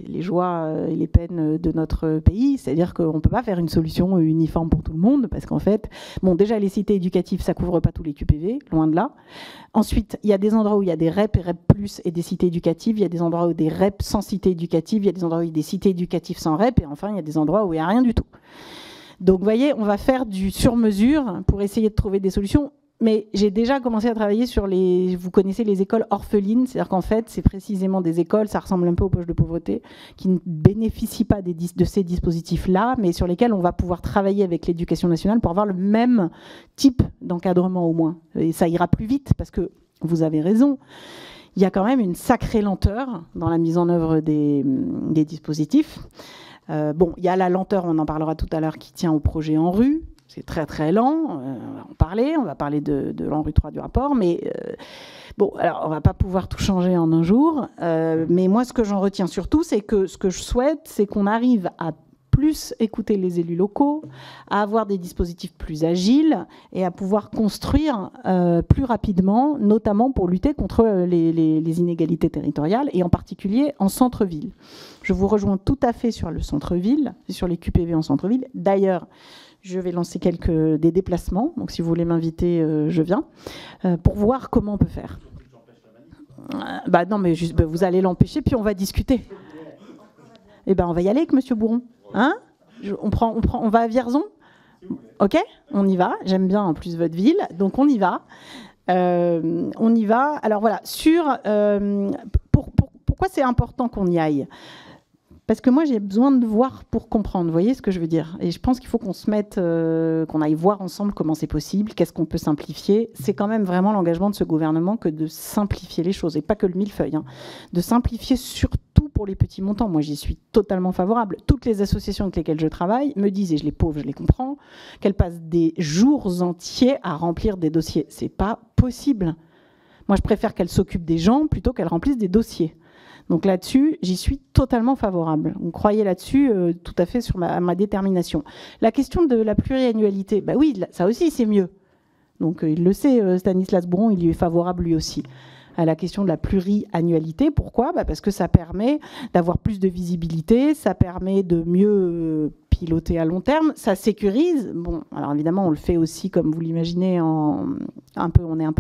les joies et les peines de notre pays, c'est-à-dire qu'on ne peut pas faire une solution uniforme pour tout le monde, parce qu'en fait, bon déjà les cités éducatives, ça ne couvre pas tous les QPV, loin de là. Ensuite, il y a des endroits où il y a des REP et REP+, et des cités éducatives, il y a des endroits où des REP sans cité éducative, il y a des endroits où il y a des cités éducatives sans REP, et enfin il y a des endroits où il n'y a rien du tout. Donc vous voyez, on va faire du sur-mesure pour essayer de trouver des solutions. Mais j'ai déjà commencé à travailler sur vous connaissez les écoles orphelines, c'est-à-dire qu'en fait, c'est précisément des écoles, ça ressemble un peu aux poches de pauvreté, qui ne bénéficient pas de ces dispositifs-là, mais sur lesquels on va pouvoir travailler avec l'éducation nationale pour avoir le même type d'encadrement au moins. Et ça ira plus vite, parce que vous avez raison. il y a quand même une sacrée lenteur dans la mise en œuvre des dispositifs. Bon, il y a la lenteur, on en parlera tout à l'heure, qui tient au projet ANRU. C'est très très lent, on va parler de l'ANRU 3 du rapport, mais bon, alors on va pas pouvoir tout changer en un jour, mais moi ce que j'en retiens surtout, c'est que ce que je souhaite, c'est qu'on arrive à plus écouter les élus locaux, à avoir des dispositifs plus agiles et à pouvoir construire plus rapidement, notamment pour lutter contre les inégalités territoriales et en particulier en centre-ville. Je vous rejoins tout à fait sur le centre-ville, sur les QPV en centre-ville. D'ailleurs, je vais lancer des déplacements, donc si vous voulez m'inviter, je viens, pour voir comment on peut faire. Non, mais juste, vous allez l'empêcher, puis on va discuter. Eh ben, on va y aller avec Monsieur Bourron. Hein, on va à Vierzon. Ok, on y va. J'aime bien en plus votre ville, donc on y va. On y va. Alors voilà, pourquoi c'est important qu'on y aille ? Parce que moi, j'ai besoin de voir pour comprendre. Vous voyez ce que je veux dire ? Et je pense qu'il faut qu'on se mette, qu'on aille voir ensemble comment c'est possible, qu'est-ce qu'on peut simplifier. C'est quand même vraiment l'engagement de ce gouvernement que de simplifier les choses, et pas que le millefeuille. Hein. De simplifier surtout pour les petits montants. Moi, j'y suis totalement favorable. Toutes les associations avec lesquelles je travaille me disent, et je les pauvre, je les comprends, qu'elles passent des jours entiers à remplir des dossiers. C'est pas possible. Moi, je préfère qu'elles s'occupent des gens plutôt qu'elles remplissent des dossiers. Donc là-dessus, j'y suis totalement favorable. Vous croyez là-dessus tout à fait sur ma détermination. La question de la pluriannualité, bah oui, ça aussi c'est mieux. Donc il le sait, Stanislas Bourron, il y est favorable lui aussi. À la question de la pluriannualité. Pourquoi ? Parce que ça permet d'avoir plus de visibilité, ça permet de mieux piloter à long terme, ça sécurise. Bon, alors évidemment, on le fait aussi, comme vous l'imaginez, on est un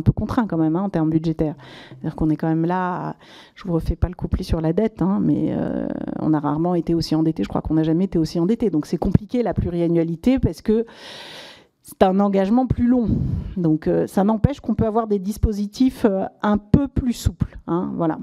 peu contraint quand même en termes budgétaires. C'est-à-dire qu'on est quand même là, je vous refais pas le couplet sur la dette, mais on a rarement été aussi endetté. Je crois qu'on n'a jamais été aussi endetté. Donc c'est compliqué la pluriannualité parce que c'est un engagement plus long. Donc ça n'empêche qu'on peut avoir des dispositifs un peu plus souples. Voilà.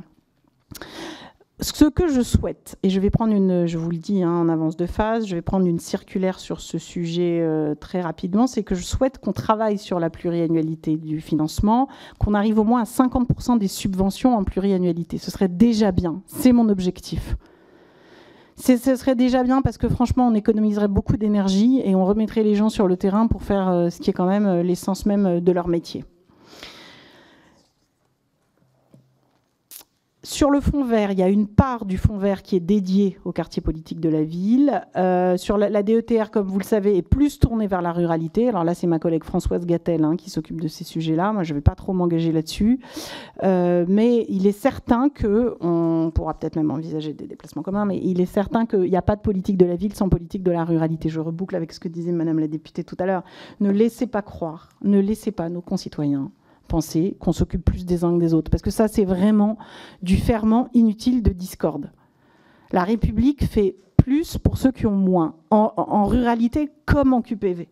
Ce que je souhaite, et je vais prendre je vous le dis en avance de phase, je vais prendre une circulaire sur ce sujet très rapidement, c'est que je souhaite qu'on travaille sur la pluriannualité du financement, qu'on arrive au moins à 50% des subventions en pluriannualité. Ce serait déjà bien, c'est mon objectif. Ce serait déjà bien parce que franchement, on économiserait beaucoup d'énergie et on remettrait les gens sur le terrain pour faire ce qui est quand même l'essence même de leur métier. Sur le fonds vert, il y a une part du fonds vert qui est dédiée au quartier politique de la ville. Sur la DETR, comme vous le savez, est plus tournée vers la ruralité. Alors là, c'est ma collègue Françoise Gattel qui s'occupe de ces sujets-là. Moi, je ne vais pas trop m'engager là-dessus. Mais il est certain qu'on pourra peut-être même envisager des déplacements communs, mais il est certain qu'il n'y a pas de politique de la ville sans politique de la ruralité. Je reboucle avec ce que disait Madame la députée tout à l'heure. Ne laissez pas croire, ne laissez pas nos concitoyens penser qu'on s'occupe plus des uns que des autres. Parce que ça, c'est vraiment du ferment inutile de discorde. La République fait plus pour ceux qui ont moins, en ruralité comme en QPV.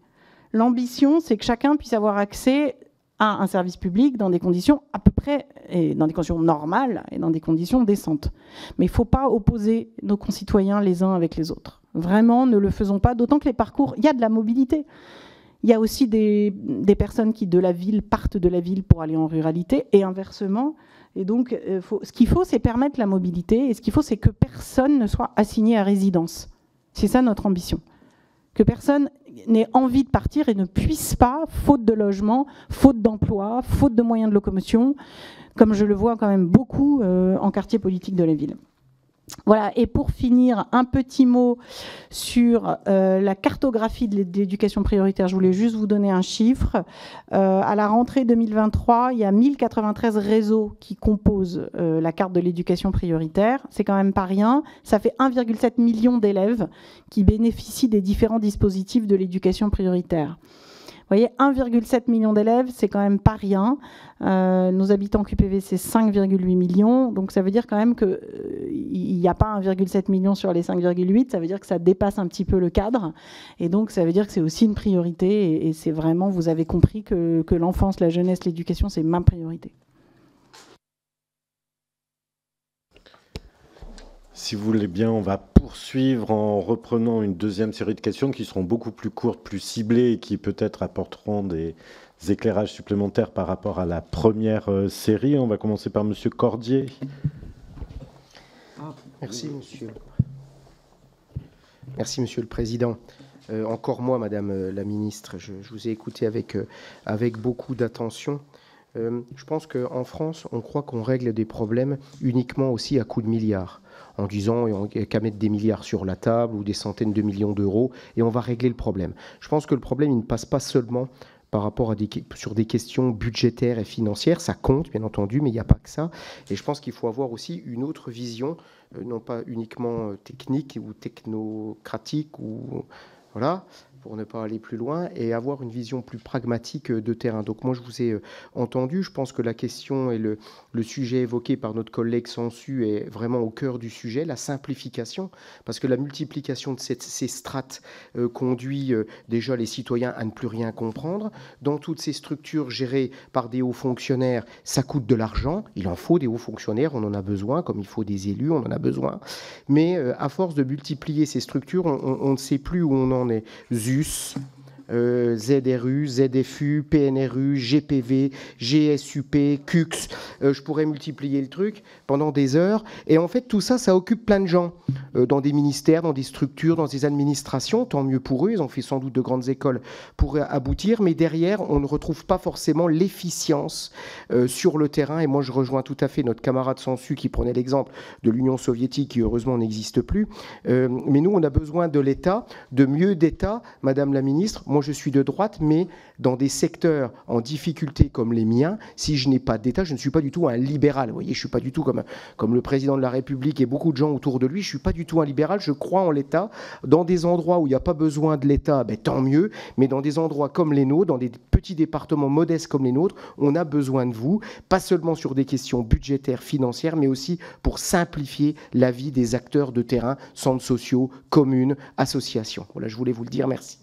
L'ambition, c'est que chacun puisse avoir accès à un service public dans des conditions à peu près, et dans des conditions normales et dans des conditions décentes. Mais il ne faut pas opposer nos concitoyens les uns avec les autres. Vraiment, ne le faisons pas, d'autant que les parcours, il y a de la mobilité. Il y a aussi des personnes qui, de la ville, partent de la ville pour aller en ruralité, et inversement. Et donc, ce qu'il faut, c'est permettre la mobilité, et ce qu'il faut, c'est que personne ne soit assigné à résidence. C'est ça notre ambition. Que personne n'ait envie de partir et ne puisse pas, faute de logement, faute d'emploi, faute de moyens de locomotion, comme je le vois quand même beaucoup en quartier politique de la ville. Voilà, et pour finir, un petit mot sur la cartographie de l'éducation prioritaire. Je voulais juste vous donner un chiffre. À la rentrée 2023, il y a 1093 réseaux qui composent la carte de l'éducation prioritaire. C'est quand même pas rien. Ça fait 1,7 million d'élèves qui bénéficient des différents dispositifs de l'éducation prioritaire. Vous voyez, 1,7 million d'élèves, c'est quand même pas rien. Nos habitants QPV, c'est 5,8 millions. Donc ça veut dire quand même qu'il n'y a pas 1,7 million sur les 5,8. Ça veut dire que ça dépasse un petit peu le cadre. Et donc ça veut dire que c'est aussi une priorité. Et c'est vraiment, vous avez compris que l'enfance, la jeunesse, l'éducation, c'est ma priorité. Si vous voulez bien, on va poursuivre poursuivre en reprenant une deuxième série de questions qui seront beaucoup plus courtes, plus ciblées et qui peut-être apporteront des éclairages supplémentaires par rapport à la première série. On va commencer par Monsieur Cordier. Merci, monsieur. Merci, Monsieur le Président. Encore moi, Madame la Ministre, je vous ai écouté avec beaucoup d'attention. Je pense qu'en France, on croit qu'on règle des problèmes uniquement aussi à coups de milliards, en disant qu'à mettre des milliards sur la table ou des centaines de millions d'euros, et on va régler le problème. Je pense que le problème, il ne passe pas seulement par rapport à sur des questions budgétaires et financières. Ça compte, bien entendu, mais il n'y a pas que ça. Et je pense qu'il faut avoir aussi une autre vision, non pas uniquement technique ou technocratique, ou voilà, pour ne pas aller plus loin, et avoir une vision plus pragmatique de terrain. Donc moi, je vous ai entendu. Je pense que la question et le sujet évoqué par notre collègue Sansu est vraiment au cœur du sujet, la simplification, parce que la multiplication de ces strates conduit déjà les citoyens à ne plus rien comprendre. Dans toutes ces structures gérées par des hauts fonctionnaires, ça coûte de l'argent. Il en faut des hauts fonctionnaires, on en a besoin, comme il faut des élus, on en a besoin. Mais à force de multiplier ces structures, on ne sait plus où on en est. ZUS, ZRU, ZFU, PNRU, GPV, GSUP, CUX, je pourrais multiplier le truc pendant des heures. Et en fait, tout ça, ça occupe plein de gens dans des ministères, dans des structures, dans des administrations. Tant mieux pour eux, ils ont fait sans doute de grandes écoles pour aboutir. Mais derrière, on ne retrouve pas forcément l'efficience sur le terrain. Et moi, je rejoins tout à fait notre camarade Sansu qui prenait l'exemple de l'Union soviétique, qui heureusement n'existe plus. Mais nous, on a besoin de l'État, de mieux d'État, Madame la Ministre. Moi, je suis de droite, mais dans des secteurs en difficulté comme les miens, si je n'ai pas d'État, je ne suis pas du tout un libéral. Vous voyez, je ne suis pas du tout comme le président de la République et beaucoup de gens autour de lui. Je ne suis pas du tout un libéral. Je crois en l'État. Dans des endroits où il n'y a pas besoin de l'État, ben, tant mieux. Mais dans des endroits comme les nôtres, dans des petits départements modestes comme les nôtres, on a besoin de vous, pas seulement sur des questions budgétaires, financières, mais aussi pour simplifier la vie des acteurs de terrain, centres sociaux, communes, associations. Voilà, je voulais vous le dire. Merci.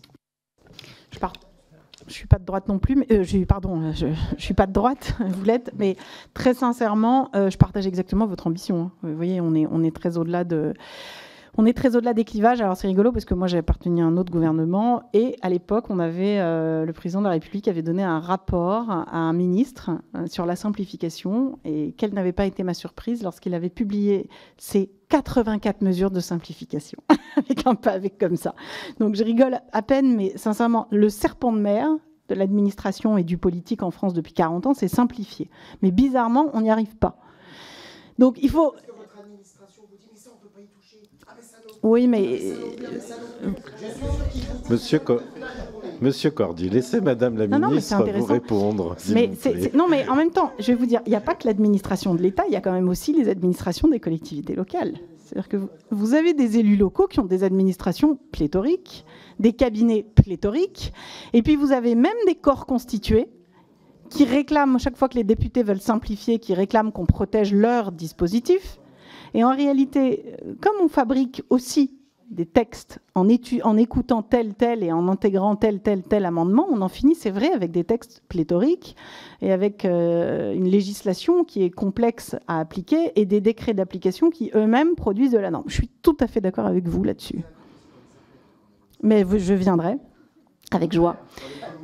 Je suis pas de droite non plus, mais je suis pas de droite, vous l'êtes, mais très sincèrement, je partage exactement votre ambition. Hein. Vous voyez, on est très au-delà des clivages. Alors c'est rigolo parce que moi j'ai appartenu à un autre gouvernement et à l'époque on avait le président de la République avait donné un rapport à un ministre sur la simplification et quelle n'avait pas été ma surprise lorsqu'il avait publié ses 84 mesures de simplification avec un pavé comme ça. Donc je rigole à peine, mais sincèrement, le serpent de mer de l'administration et du politique en France depuis 40 ans, c'est simplifier. Mais bizarrement, on n'y arrive pas. Donc il faut... Oui, mais... Monsieur Cordier, laissez Madame la Ministre vous répondre. Non, mais en même temps, je vais vous dire, il n'y a pas que l'administration de l'État, il y a quand même aussi les administrations des collectivités locales. C'est-à-dire que vous avez des élus locaux qui ont des administrations pléthoriques, des cabinets pléthoriques, et puis vous avez même des corps constitués qui réclament, chaque fois que les députés veulent simplifier, qui réclament qu'on protège leurs dispositifs. Et en réalité, comme on fabrique aussi des textes en écoutant tel et en intégrant tel amendement, on en finit, c'est vrai, avec des textes pléthoriques et avec une législation qui est complexe à appliquer et des décrets d'application qui eux-mêmes produisent de la norme. Je suis tout à fait d'accord avec vous là-dessus. Mais je viendrai avec joie.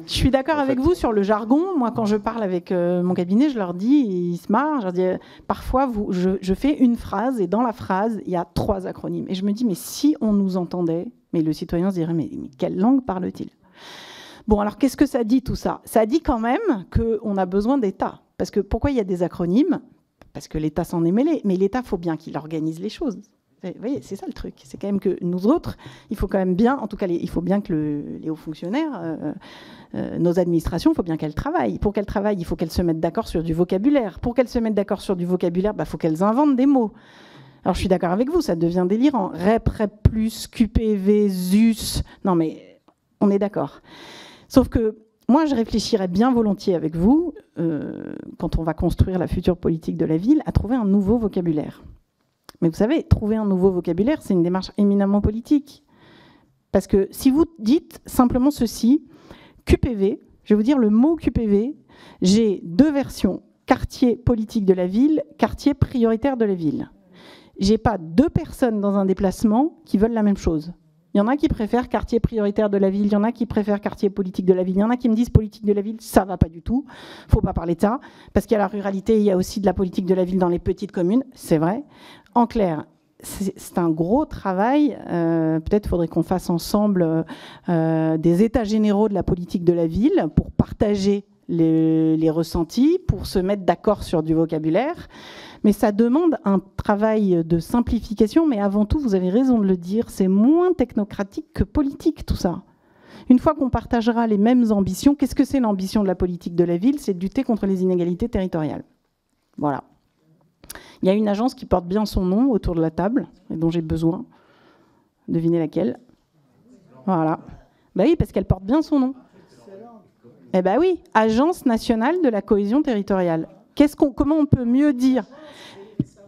Je suis d'accord avec vous sur le jargon. Moi, quand je parle avec mon cabinet, je leur dis, ils se marrent, je leur dis, parfois, je fais une phrase et dans la phrase, il y a 3 acronymes. Et je me dis, mais si on nous entendait, mais le citoyen se dirait, mais quelle langue parle-t-il ? Bon, alors qu'est-ce que ça dit tout ça ? Ça dit quand même qu'on a besoin d'État. Parce que pourquoi il y a des acronymes ? Parce que l'État s'en est mêlé. Mais l'État, il faut bien qu'il organise les choses. Vous voyez, c'est ça le truc. C'est quand même que nous autres, il faut quand même bien, en tout cas, il faut bien que les hauts fonctionnaires, nos administrations, il faut bien qu'elles travaillent. Pour qu'elles travaillent, il faut qu'elles se mettent d'accord sur du vocabulaire. Pour qu'elles se mettent d'accord sur du vocabulaire, il faut qu'elles inventent des mots. Alors, je suis d'accord avec vous, ça devient délirant. REP, REP+, QPV, ZUS. Non, mais on est d'accord. Sauf que moi, je réfléchirais bien volontiers avec vous, quand on va construire la future politique de la ville, à trouver un nouveau vocabulaire. Mais vous savez, trouver un nouveau vocabulaire, c'est une démarche éminemment politique. Parce que si vous dites simplement ceci, QPV, je vais vous dire le mot QPV, j'ai 2 versions, quartier politique de la ville, quartier prioritaire de la ville. j'ai pas 2 personnes dans un déplacement qui veulent la même chose. Il y en a qui préfèrent quartier prioritaire de la ville, il y en a qui préfèrent quartier politique de la ville, il y en a qui me disent politique de la ville, ça va pas du tout, faut pas parler de ça, parce qu'il y a la ruralité, il y a aussi de la politique de la ville dans les petites communes, c'est vrai. En clair, c'est un gros travail, peut-être faudrait qu'on fasse ensemble des états généraux de la politique de la ville pour partager les ressentis, pour se mettre d'accord sur du vocabulaire. Mais ça demande un travail de simplification, mais avant tout, vous avez raison de le dire, c'est moins technocratique que politique, tout ça. Une fois qu'on partagera les mêmes ambitions, qu'est-ce que c'est l'ambition de la politique de la ville? C'est de lutter contre les inégalités territoriales. Voilà. Il y a une agence qui porte bien son nom autour de la table, et dont j'ai besoin. Devinez laquelle? Voilà. Ben oui, parce qu'elle porte bien son nom. Eh ben oui, Agence nationale de la cohésion territoriale. Comment on peut mieux dire?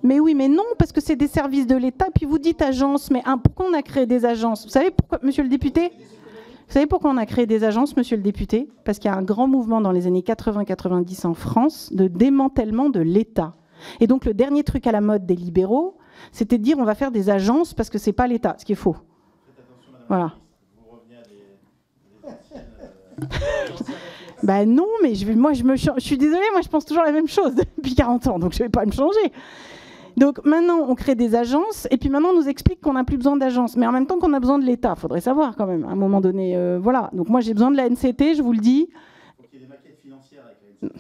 Mais oui, mais non, parce que c'est des services de l'État. Puis vous dites agence, mais pourquoi on a créé des agences? Vous savez pourquoi, monsieur le député? Vous savez pourquoi on a créé des agences, monsieur le député? Parce qu'il y a un grand mouvement dans les années 80-90 en France de démantèlement de l'État. Et donc le dernier truc à la mode des libéraux, c'était de dire on va faire des agences parce que c'est pas l'État, ce qui est faux. Voilà. Ben non, mais je suis désolée, moi je pense toujours la même chose depuis 40 ans, donc je ne vais pas me changer. Donc maintenant, on crée des agences, et puis maintenant on nous explique qu'on n'a plus besoin d'agences, mais en même temps qu'on a besoin de l'État, il faudrait savoir quand même, à un moment donné. Voilà, donc moi j'ai besoin de la NCT, je vous le dis. Donc il y a des maquettes financières avec la NCT.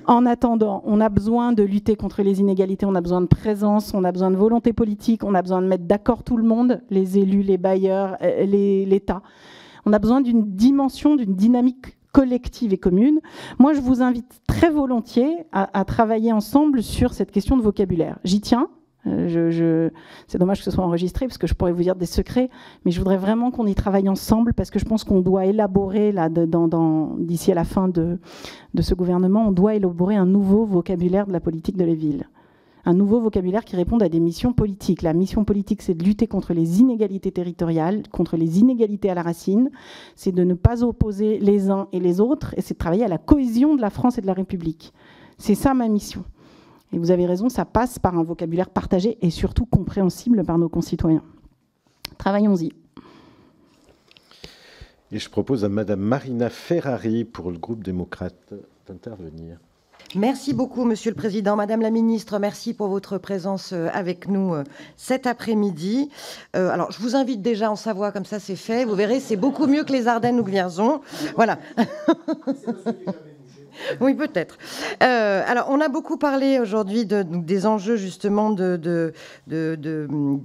En attendant, on a besoin de lutter contre les inégalités, on a besoin de présence, on a besoin de volonté politique, on a besoin de mettre d'accord tout le monde, les élus, les bailleurs, l'État. On a besoin d'une dimension, d'une dynamique collective et commune. Moi, je vous invite très volontiers à travailler ensemble sur cette question de vocabulaire. J'y tiens. C'est dommage que ce soit enregistré parce que je pourrais vous dire des secrets, mais je voudrais vraiment qu'on y travaille ensemble parce que je pense qu'on doit élaborer, là, d'ici à la fin de ce gouvernement, on doit élaborer un nouveau vocabulaire de la politique de la ville. Un nouveau vocabulaire qui réponde à des missions politiques. La mission politique, c'est de lutter contre les inégalités territoriales, contre les inégalités à la racine. C'est de ne pas opposer les uns et les autres, et c'est de travailler à la cohésion de la France et de la République. C'est ça ma mission. Et vous avez raison, ça passe par un vocabulaire partagé et surtout compréhensible par nos concitoyens. Travaillons-y. Et je propose à Madame Marina Ferrari, pour le groupe démocrate, d'intervenir. Merci beaucoup, Monsieur le Président. Madame la Ministre, merci pour votre présence avec nous cet après-midi. Alors, je vous invite déjà en Savoie, comme ça c'est fait. Vous verrez, c'est beaucoup mieux que les Ardennes ou Vierzon. Voilà. Oui, peut-être. Alors, on a beaucoup parlé aujourd'hui des enjeux justement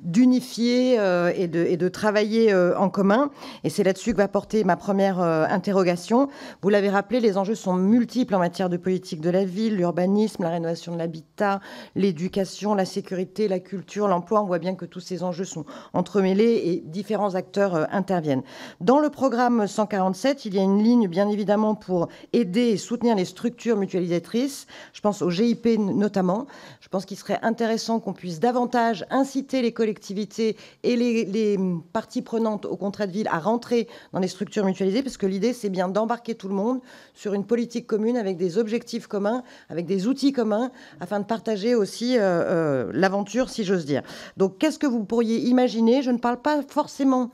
d'unifier et de travailler en commun. Et c'est là-dessus que va porter ma première interrogation. Vous l'avez rappelé, les enjeux sont multiples en matière de politique de la ville, l'urbanisme, la rénovation de l'habitat, l'éducation, la sécurité, la culture, l'emploi. On voit bien que tous ces enjeux sont entremêlés et différents acteurs interviennent. Dans le programme 147, il y a une ligne, bien évidemment, pour aider et soutenir les structures mutualisatrices. Je pense au GIP notamment. Je pense qu'il serait intéressant qu'on puisse davantage inciter les collectivités et les parties prenantes au contrat de ville à rentrer dans les structures mutualisées, parce que l'idée, c'est bien d'embarquer tout le monde sur une politique commune avec des objectifs communs, avec des outils communs, afin de partager aussi l'aventure, si j'ose dire. Donc, qu'est-ce que vous pourriez imaginer? Je ne parle pas forcément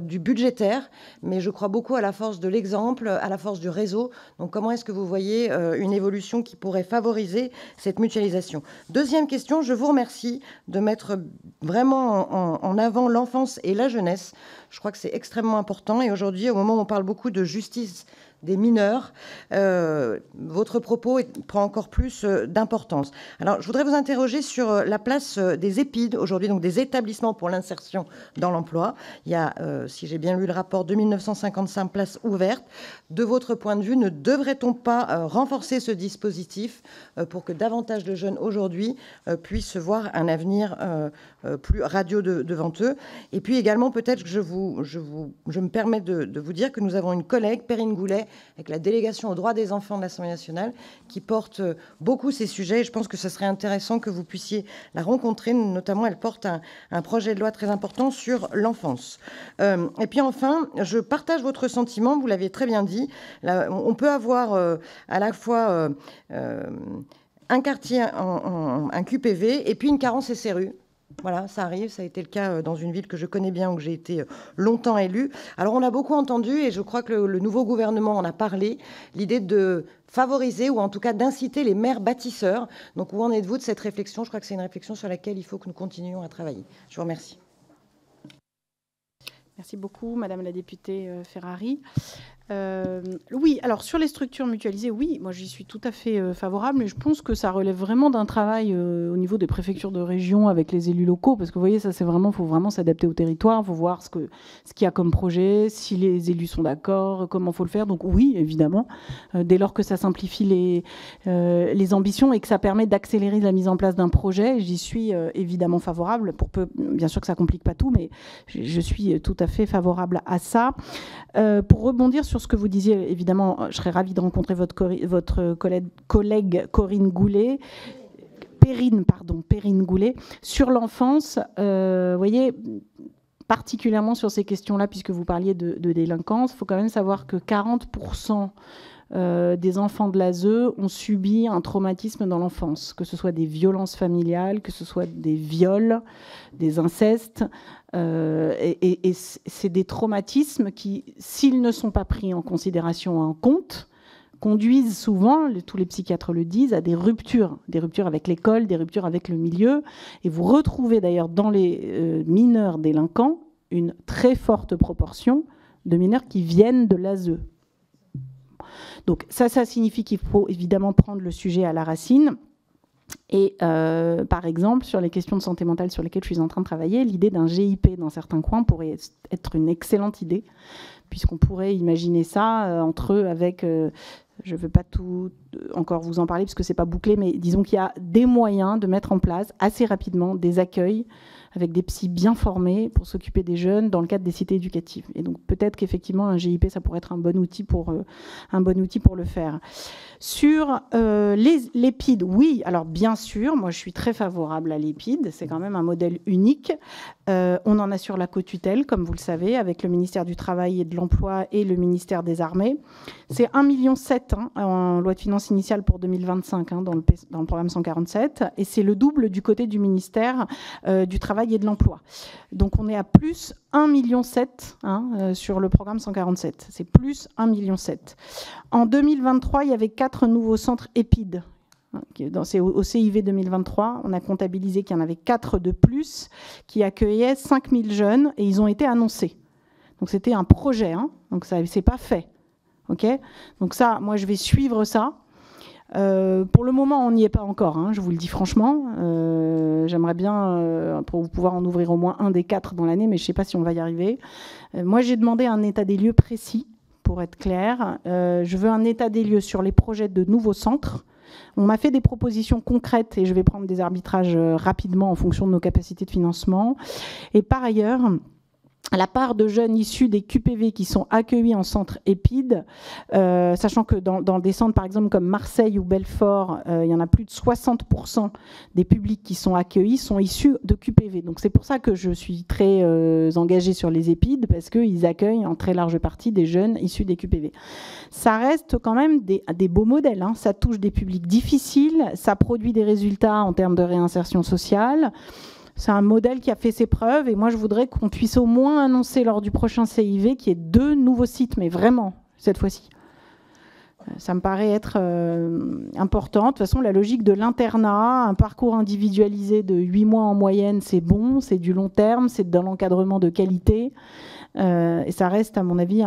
du budgétaire, mais je crois beaucoup à la force de l'exemple, à la force du réseau. Donc, comment est-ce que vous voyez une évolution qui pourrait favoriser cette mutualisation? Deuxième question, je vous remercie de mettre vraiment en avant l'enfance et la jeunesse. Je crois que c'est extrêmement important. Et aujourd'hui, au moment où on parle beaucoup de justice des mineurs, votre propos prend encore plus d'importance. Alors, je voudrais vous interroger sur la place des EPID aujourd'hui, donc des établissements pour l'insertion dans l'emploi. Il y a, si j'ai bien lu le rapport, 2955 places ouvertes. De votre point de vue, ne devrait-on pas renforcer ce dispositif pour que davantage de jeunes aujourd'hui puissent voir un avenir plus radieux devant eux? Et puis également, peut-être que je me permets de vous dire que nous avons une collègue, Perrine Goulet, avec la délégation aux droits des enfants de l'Assemblée nationale, qui porte beaucoup ces sujets. Et je pense que ce serait intéressant que vous puissiez la rencontrer. Notamment, elle porte un projet de loi très important sur l'enfance. Et puis enfin, je partage votre sentiment, vous l'avez très bien dit. Là, on peut avoir à la fois un quartier, un QPV, et puis une carence SRU. Voilà, ça arrive, ça a été le cas dans une ville que je connais bien, où j'ai été longtemps élue. Alors on a beaucoup entendu, et je crois que le nouveau gouvernement en a parlé, l'idée de favoriser, ou en tout cas d'inciter les maires bâtisseurs. Donc où en êtes-vous de cette réflexion? Je crois que c'est une réflexion sur laquelle il faut que nous continuions à travailler. Je vous remercie. Merci beaucoup, Madame la députée Ferrari. Oui, alors sur les structures mutualisées, oui, moi j'y suis tout à fait favorable, mais je pense que ça relève vraiment d'un travail au niveau des préfectures de région avec les élus locaux, parce que vous voyez, ça c'est vraiment, faut vraiment s'adapter au territoire, faut voir ce qu'il y a comme projet, si les élus sont d'accord, comment faut le faire. Donc oui, évidemment, dès lors que ça simplifie les ambitions et que ça permet d'accélérer la mise en place d'un projet, j'y suis évidemment favorable. Bien sûr que ça complique pas tout, mais je suis tout à fait favorable à ça. Pour rebondir sur ce que vous disiez, évidemment, je serais ravie de rencontrer votre collègue Corinne Goulet. Perrine Goulet. Sur l'enfance, vous voyez, particulièrement sur ces questions-là, puisque vous parliez de délinquance, il faut quand même savoir que 40% des enfants de l'ASE ont subi un traumatisme dans l'enfance, que ce soit des violences familiales, que ce soit des viols, des incestes. Et c'est des traumatismes qui, s'ils ne sont pas pris en considération, en compte, conduisent souvent, tous les psychiatres le disent, à des ruptures avec l'école, des ruptures avec le milieu. Et vous retrouvez d'ailleurs dans les mineurs délinquants une très forte proportion de mineurs qui viennent de l'ASE. Donc ça signifie qu'il faut évidemment prendre le sujet à la racine. Et par exemple, sur les questions de santé mentale sur lesquelles je suis en train de travailler, l'idée d'un GIP dans certains coins pourrait être une excellente idée, puisqu'on pourrait imaginer ça entre eux avec... je ne veux pas tout encore vous en parler, parce que ce n'est pas bouclé, mais disons qu'il y a des moyens de mettre en place assez rapidement des accueils avec des psys bien formés pour s'occuper des jeunes dans le cadre des cités éducatives. Et donc peut-être qu'effectivement un GIP, ça pourrait être un bon outil pour le faire. Sur l'EPID, oui, alors bien sûr, moi je suis très favorable à l'EPID, c'est quand même un modèle unique. On en a sur la co-tutelle, comme vous le savez, avec le ministère du Travail et de l'Emploi et le ministère des Armées. C'est 1,7 million en loi de finances initiale pour 2025 dans le programme 147, et c'est le double du côté du ministère du Travail et de l'Emploi. Donc on est à plus 1,7 million sur le programme 147. C'est plus 1,7 million. En 2023, il y avait 4 nouveaux centres EPID. C'est au CIV 2023, on a comptabilisé qu'il y en avait 4 de plus qui accueillaient 5000 jeunes, et ils ont été annoncés. Donc c'était un projet, donc ça c'est pas fait. Okay, donc ça, moi je vais suivre ça. Pour le moment, on n'y est pas encore, je vous le dis franchement. J'aimerais bien pour pouvoir en ouvrir au moins un des 4 dans l'année, mais je ne sais pas si on va y arriver. Moi, j'ai demandé un état des lieux précis, pour être clair. Je veux un état des lieux sur les projets de nouveaux centres. On m'a fait des propositions concrètes et je vais prendre des arbitrages rapidement en fonction de nos capacités de financement. Et par ailleurs, la part de jeunes issus des QPV qui sont accueillis en centre EPID, sachant que dans des centres par exemple comme Marseille ou Belfort, il y en a plus de 60% des publics qui sont accueillis sont issus de QPV. Donc c'est pour ça que je suis très engagée sur les EPID, parce qu'ils accueillent en très large partie des jeunes issus des QPV. Ça reste quand même des beaux modèles, ça touche des publics difficiles, ça produit des résultats en termes de réinsertion sociale. C'est un modèle qui a fait ses preuves, et moi je voudrais qu'on puisse au moins annoncer lors du prochain CIV qu'il y ait 2 nouveaux sites, mais vraiment, cette fois-ci. Ça me paraît être important. De toute façon, la logique de l'internat, un parcours individualisé de 8 mois en moyenne, c'est bon, c'est du long terme, c'est dans l'encadrement de qualité, et ça reste, à mon avis,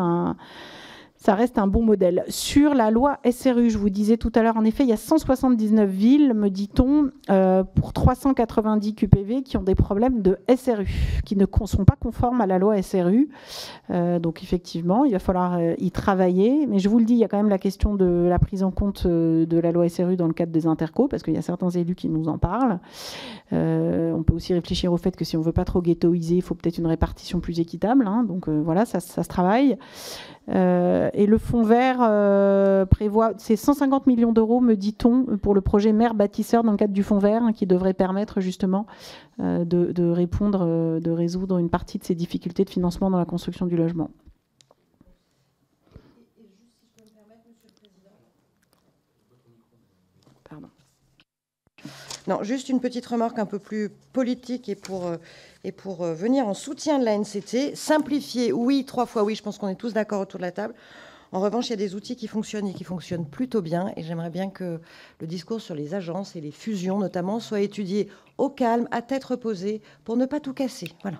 ça reste un bon modèle. Sur la loi SRU, je vous disais tout à l'heure, en effet, il y a 179 villes, me dit-on, pour 390 QPV qui ont des problèmes de SRU, qui ne sont pas conformes à la loi SRU. Donc effectivement, il va falloir y travailler. Mais je vous le dis, il y a quand même la question de la prise en compte de la loi SRU dans le cadre des intercos, parce qu'il y a certains élus qui nous en parlent. On peut aussi réfléchir au fait que si on ne veut pas trop ghettoiser, il faut peut-être une répartition plus équitable. Donc voilà, ça se travaille. Et le fonds vert prévoit, c'est 150 millions d'euros, me dit-on, pour le projet maire bâtisseur dans le cadre du fonds vert, qui devrait permettre justement de répondre, de résoudre une partie de ces difficultés de financement dans la construction du logement. Pardon. Non, juste une petite remarque un peu plus politique et pour venir en soutien de l'ANCT. Simplifier, oui, 3 fois oui, je pense qu'on est tous d'accord autour de la table. En revanche, il y a des outils qui fonctionnent et qui fonctionnent plutôt bien. Et j'aimerais bien que le discours sur les agences et les fusions, notamment, soit étudié au calme, à tête reposée, pour ne pas tout casser. Voilà.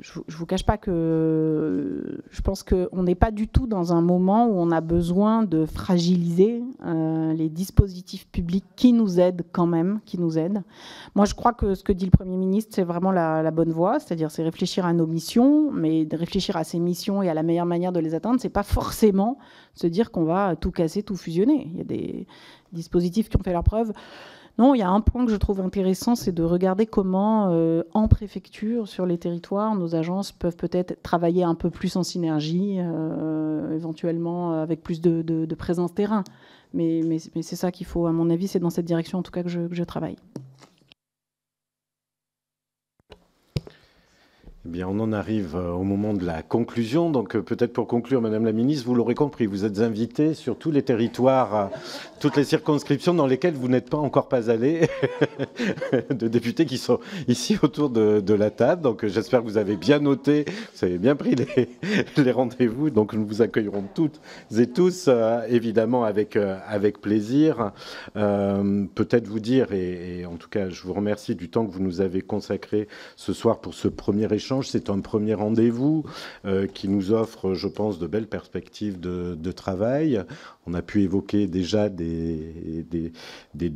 Je ne vous cache pas que je pense qu'on n'est pas du tout dans un moment où on a besoin de fragiliser les dispositifs publics qui nous aident quand même, qui nous aident. Moi, je crois que ce que dit le Premier ministre, c'est vraiment la bonne voie, c'est-à-dire c'est réfléchir à nos missions, mais de réfléchir à ces missions et à la meilleure manière de les atteindre, c'est pas forcément se dire qu'on va tout casser, tout fusionner. Il y a des dispositifs qui ont fait leur preuve. Non, il y a un point que je trouve intéressant, c'est de regarder comment, en préfecture, sur les territoires, nos agences peuvent peut-être travailler un peu plus en synergie, éventuellement avec plus de présence terrain. Mais c'est ça qu'il faut, à mon avis, c'est dans cette direction en tout cas que je travaille. Eh bien, on en arrive au moment de la conclusion. Donc, peut-être pour conclure, Madame la Ministre, vous l'aurez compris, vous êtes invitée sur tous les territoires, toutes les circonscriptions dans lesquelles vous n'êtes pas encore allés, de députés qui sont ici autour de la table. Donc, j'espère que vous avez bien noté, vous avez bien pris les rendez-vous. Donc, nous vous accueillerons toutes et tous, évidemment, avec plaisir. Peut-être vous dire, et en tout cas, je vous remercie du temps que vous nous avez consacré ce soir pour ce premier échange. C'est un premier rendez-vous qui nous offre, je pense, de belles perspectives de travail. On a pu évoquer déjà des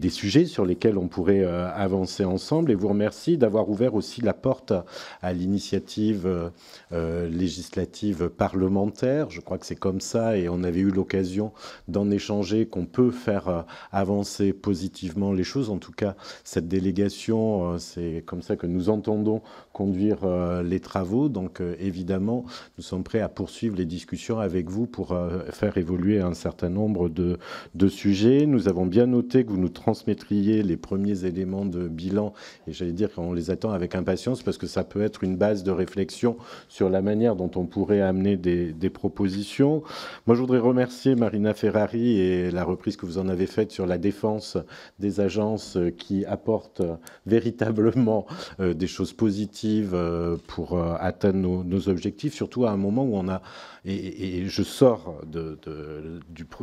sujets sur lesquels on pourrait avancer ensemble. Et vous remercie d'avoir ouvert aussi la porte à l'initiative législative parlementaire. Je crois que c'est comme ça, et on avait eu l'occasion d'en échanger, qu'on peut faire avancer positivement les choses. En tout cas, cette délégation, c'est comme ça que nous entendons conduire les travaux. Donc évidemment, nous sommes prêts à poursuivre les discussions avec vous pour faire évoluer un certain nombre de sujets. Nous avons bien noté que vous nous transmettriez les premiers éléments de bilan, et j'allais dire qu'on les attend avec impatience parce que ça peut être une base de réflexion sur la manière dont on pourrait amener des propositions. Moi, je voudrais remercier Marina Ferrari et la reprise que vous en avez faite sur la défense des agences qui apportent véritablement des choses positives pour atteindre nos objectifs, surtout à un moment où on a, et je sors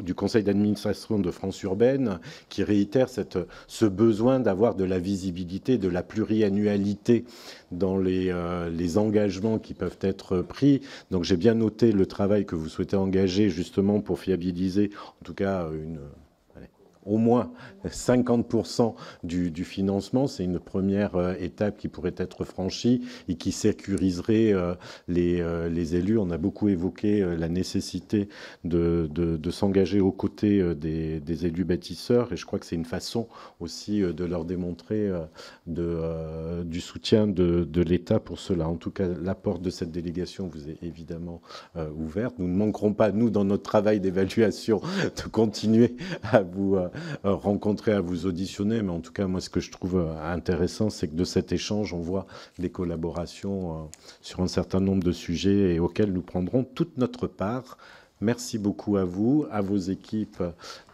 du conseil d'administration de France Urbaine, qui réitère ce besoin d'avoir de la visibilité, de la pluriannualité dans les engagements qui peuvent être pris. Donc j'ai bien noté le travail que vous souhaitez engager justement pour fiabiliser, en tout cas au moins 50% du financement. C'est une première étape qui pourrait être franchie et qui sécuriserait les élus. On a beaucoup évoqué la nécessité de s'engager aux côtés des élus bâtisseurs, et je crois que c'est une façon aussi de leur démontrer du soutien de l'État pour cela. En tout cas, la porte de cette délégation vous est évidemment ouverte. Nous ne manquerons pas, nous, dans notre travail d'évaluation, de continuer à vous rencontrer, à vous auditionner, mais en tout cas, moi, ce que je trouve intéressant, c'est que de cet échange, on voit des collaborations sur un certain nombre de sujets et auxquels nous prendrons toute notre part. Merci beaucoup à vous, à vos équipes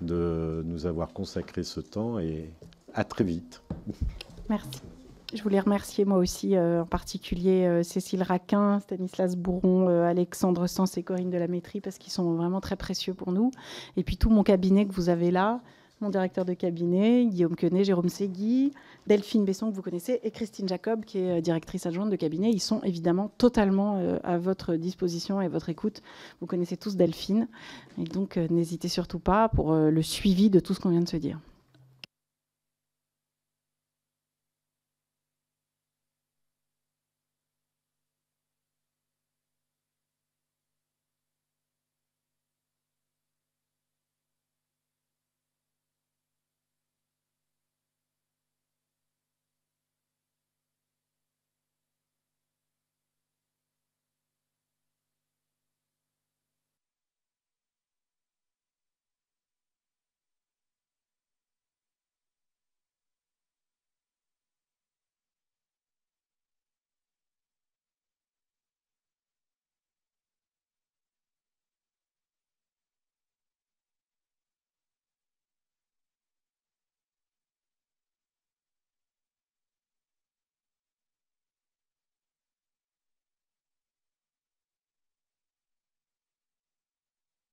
de nous avoir consacré ce temps, et à très vite. Merci. Je voulais remercier moi aussi en particulier Cécile Raquin, Stanislas Bourron, Alexandre Sens et Corinne Delamétrie, parce qu'ils sont vraiment très précieux pour nous. Et puis tout mon cabinet que vous avez là, mon directeur de cabinet, Guillaume Quenet, Jérôme Ségui, Delphine Besson que vous connaissez, et Christine Jacob qui est directrice adjointe de cabinet. Ils sont évidemment totalement à votre disposition et à votre écoute. Vous connaissez tous Delphine, et donc n'hésitez surtout pas pour le suivi de tout ce qu'on vient de se dire.